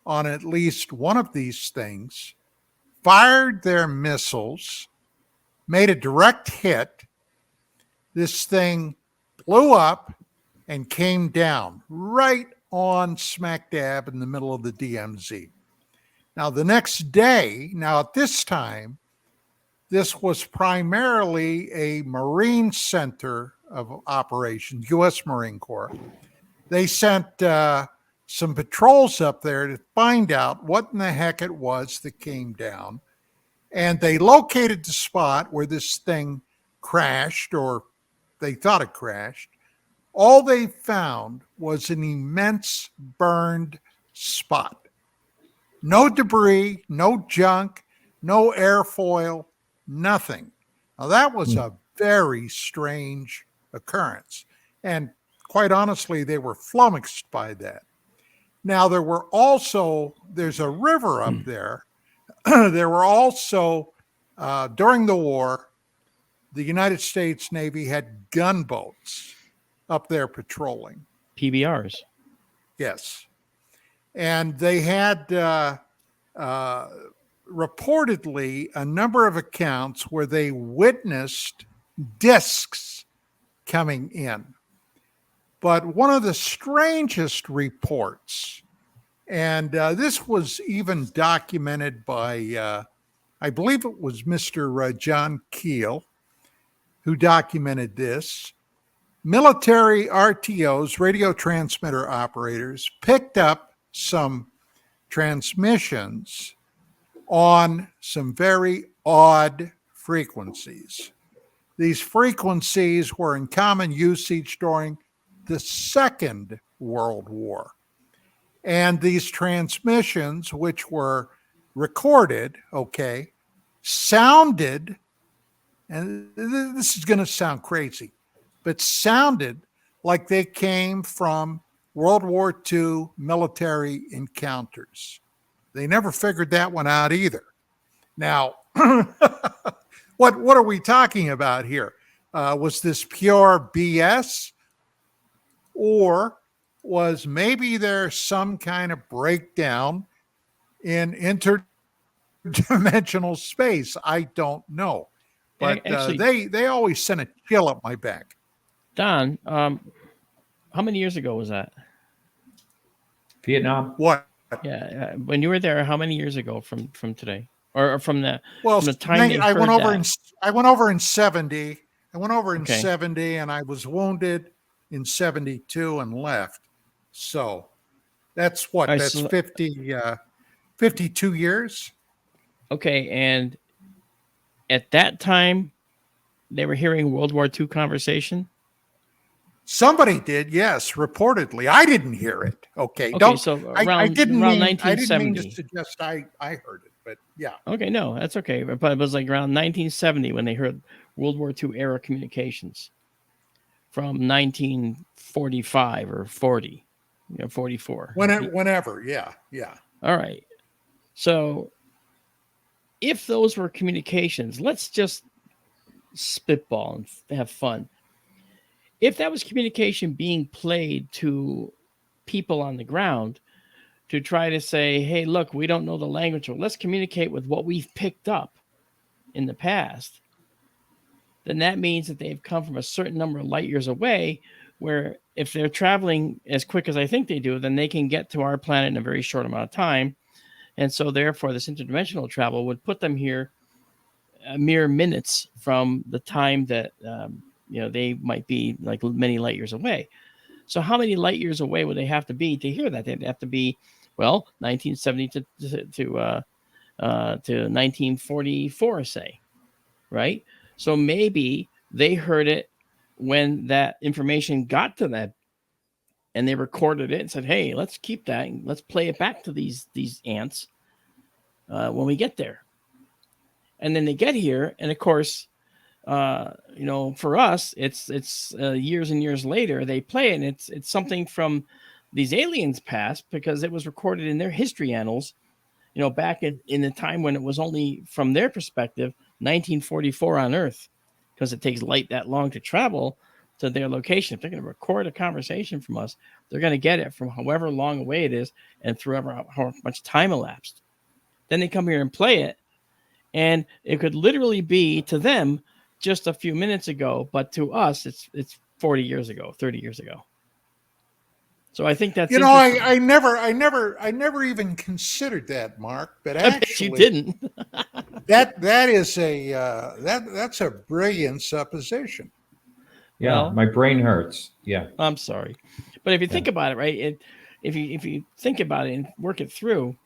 on at least one of these things, fired their missiles, made a direct hit. This thing blew up and came down right on smack dab in the middle of the DMZ. Now, the next day, at this time, this was primarily a Marine center of operations, U.S. Marine Corps. They sent some patrols up there to find out what in the heck it was that came down. And they located the spot where this thing crashed, or they thought it crashed. All they found was an immense burned spot. No debris, no junk, no airfoil, nothing. Now, that was a very strange occurrence. And quite honestly, they were flummoxed by that. Now, there's a river up there. There were also, during the war, the United States Navy had gunboats up there patrolling. PBRs. Yes. And they had reportedly a number of accounts where they witnessed discs coming in. But one of the strangest reports, and this was even documented by, I believe it was Mr. John Keel, who documented this. Military RTOs, radio transmitter operators, picked up some transmissions on some very odd frequencies. These frequencies were in common usage during the Second World War. And these transmissions, which were recorded, sounded, and this is going to sound crazy, but sounded like they came from World War II military encounters. They never figured that one out either. Now, what are we talking about here? Was this pure BS? Or was maybe there some kind of breakdown in interdimensional space? I don't know. But actually, they always sent a chill up my back. Don, how many years ago was that? Vietnam. What? Yeah, when you were there, how many years ago from today, or from the time I went over I went over in 70. I went over in 70, and I was wounded in 72 and left. So that's what? That's 52 years. Okay, and at that time, they were hearing World War II conversation. Somebody did, yes, reportedly. I didn't hear it. Okay, so around, I didn't around mean 1970. I didn't mean to suggest I heard it, but yeah. Okay, no, that's okay. But it was like around 1970 when they heard World War II era communications from 1945 or 40, 44. Whenever, yeah. All right. So if those were communications, let's just spitball and have fun. If that was communication being played to people on the ground to try to say, hey, look, we don't know the language, but let's communicate with what we've picked up in the past, then that means that they've come from a certain number of light years away, where if they're traveling as quick as I think they do, then they can get to our planet in a very short amount of time. And so therefore this interdimensional travel would put them here mere minutes from the time that they might be like many light years away. So how many light years away would they have to be to hear that? They'd have to be, 1970 to 1944, say, right? So maybe they heard it when that information got to them, and they recorded it and said, hey, let's keep that and let's play it back to these ants when we get there. And then they get here, and of course, for us, it's years and years later they play it, and it's something from these aliens past, because it was recorded in their history annals, back in the time when it was only from their perspective 1944 on Earth, because it takes light that long to travel to their location. If they're going to record a conversation from us, they're going to get it from however long away it is and through how much time elapsed. Then they come here and play it, and it could literally be to them just a few minutes ago, but to us, it's 40 years ago, 30 years ago. So I think that's I never even considered that, Mark. But actually, you didn't. that is that's a brilliant supposition. Yeah, my brain hurts. Yeah, I'm sorry, but if you think about it, right? If you think about it and work it through,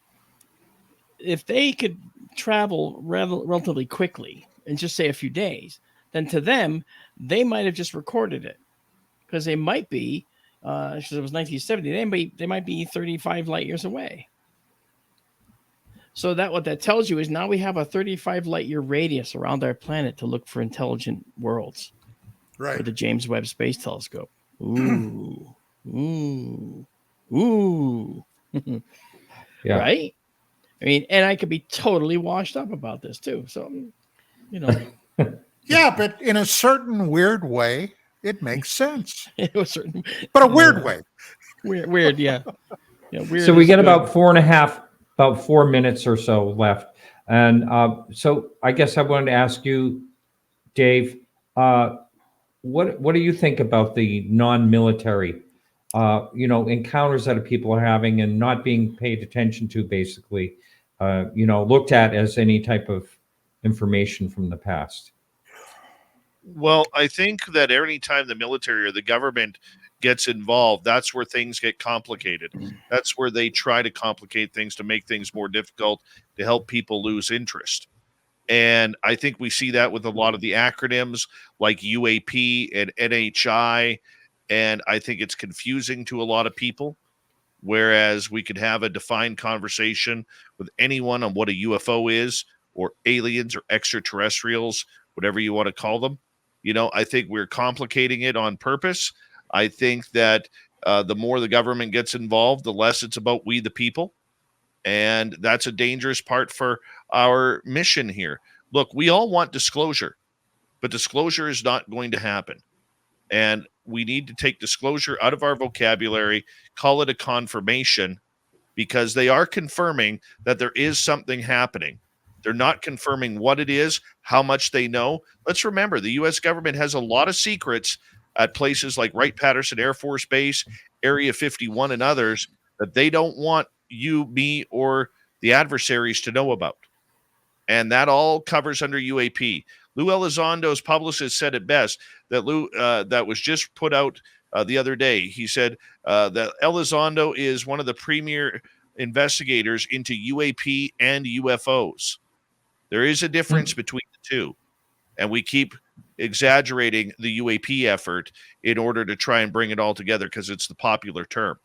if they could travel relatively quickly in just say a few days, then to them they might have just recorded it, because they might be. It was 1970. They might be 35 light years away. So what that tells you is now we have a 35 light year radius around our planet to look for intelligent worlds. Right. With the James Webb Space Telescope. Ooh. Yeah. Right? I mean, and I could be totally washed up about this too. So, Yeah, but in a certain weird way, it makes sense. But a weird way. Weird, yeah. Weird. So we get about 4 minutes or so left. And so I guess I wanted to ask you, Dave, what do you think about the non-military, encounters that people are having and not being paid attention to, basically, looked at as any type of information from the past? Well, I think that any time the military or the government gets involved, that's where things get complicated. That's where they try to complicate things to make things more difficult, to help people lose interest. And I think we see that with a lot of the acronyms like UAP and NHI. And I think it's confusing to a lot of people. Whereas we could have a defined conversation with anyone on what a UFO is, or aliens or extraterrestrials, whatever you want to call them. I think we're complicating it on purpose. I think that the more the government gets involved, the less it's about we the people. And that's a dangerous part for our mission here. Look, we all want disclosure, but disclosure is not going to happen. And we need to take disclosure out of our vocabulary, call it a confirmation, because they are confirming that there is something happening. They're not confirming what it is, how much they know. Let's remember, the U.S. government has a lot of secrets at places like Wright-Patterson Air Force Base, Area 51, and others that they don't want you, me, or the adversaries to know about. And that all covers under UAP. Lou Elizondo's publicist said it best, that that was just put out the other day. He said that Elizondo is one of the premier investigators into UAP and UFOs. There is a difference between the two, and we keep exaggerating the UAP effort in order to try and bring it all together because it's the popular term.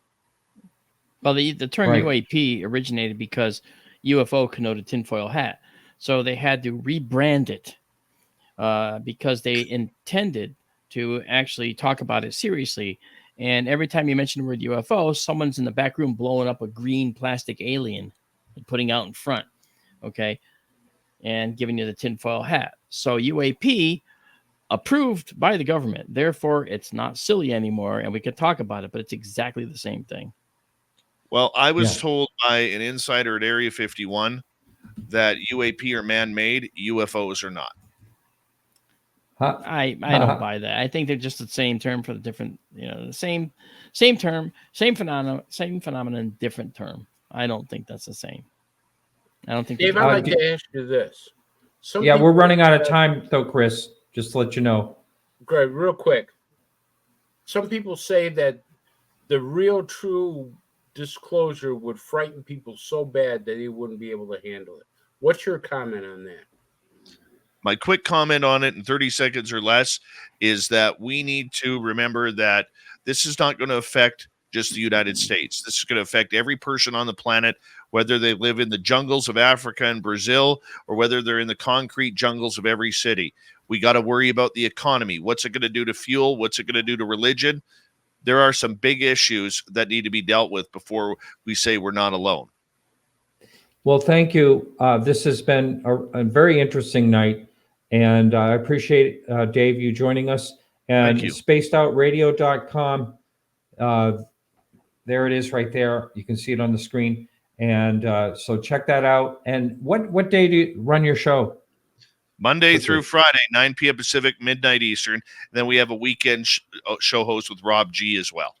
Well, the term Right. UAP originated because UFO connoted tinfoil hat. So they had to rebrand it because they intended to actually talk about it seriously. And every time you mention the word UFO, someone's in the back room blowing up a green plastic alien and putting out in front, okay, and giving you the tinfoil hat. So UAP approved by the government. Therefore, it's not silly anymore, and we could talk about it, but it's exactly the same thing. Well, I was told by an insider at Area 51 that UAP are man-made, UFOs are not. I don't buy that. I think they're just the same term for the different, the same term, same phenomenon, different term. I don't think that's the same. I don't think. Dave, I'd like to ask you this. We're running out of time, though, Chris. Just to let you know. Great, real quick. Some people say that the real, true disclosure would frighten people so bad that they wouldn't be able to handle it. What's your comment on that? My quick comment on it in 30 seconds or less is that we need to remember that this is not going to affect just the United States. This is going to affect every person on the planet, whether they live in the jungles of Africa and Brazil or whether they're in the concrete jungles of every city. We got to worry about the economy. What's it going to do to fuel? What's it going to do to religion? There are some big issues that need to be dealt with before we say we're not alone. Well, thank you. This has been a very interesting night, and I appreciate, Dave, you joining us. And Thank you. spacedoutradio.com, there it is right there. You can see it on the screen. And so check that out. And what day do you run your show? Monday through Friday, 9 p.m. Pacific, midnight Eastern. And then we have a weekend show host with Rob G as well.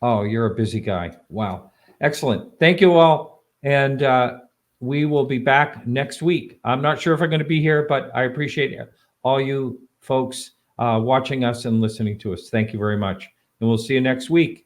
Oh, you're a busy guy. Wow. Excellent. Thank you all. And we will be back next week. I'm not sure if I'm going to be here, but I appreciate all you folks watching us and listening to us. Thank you very much. And we'll see you next week.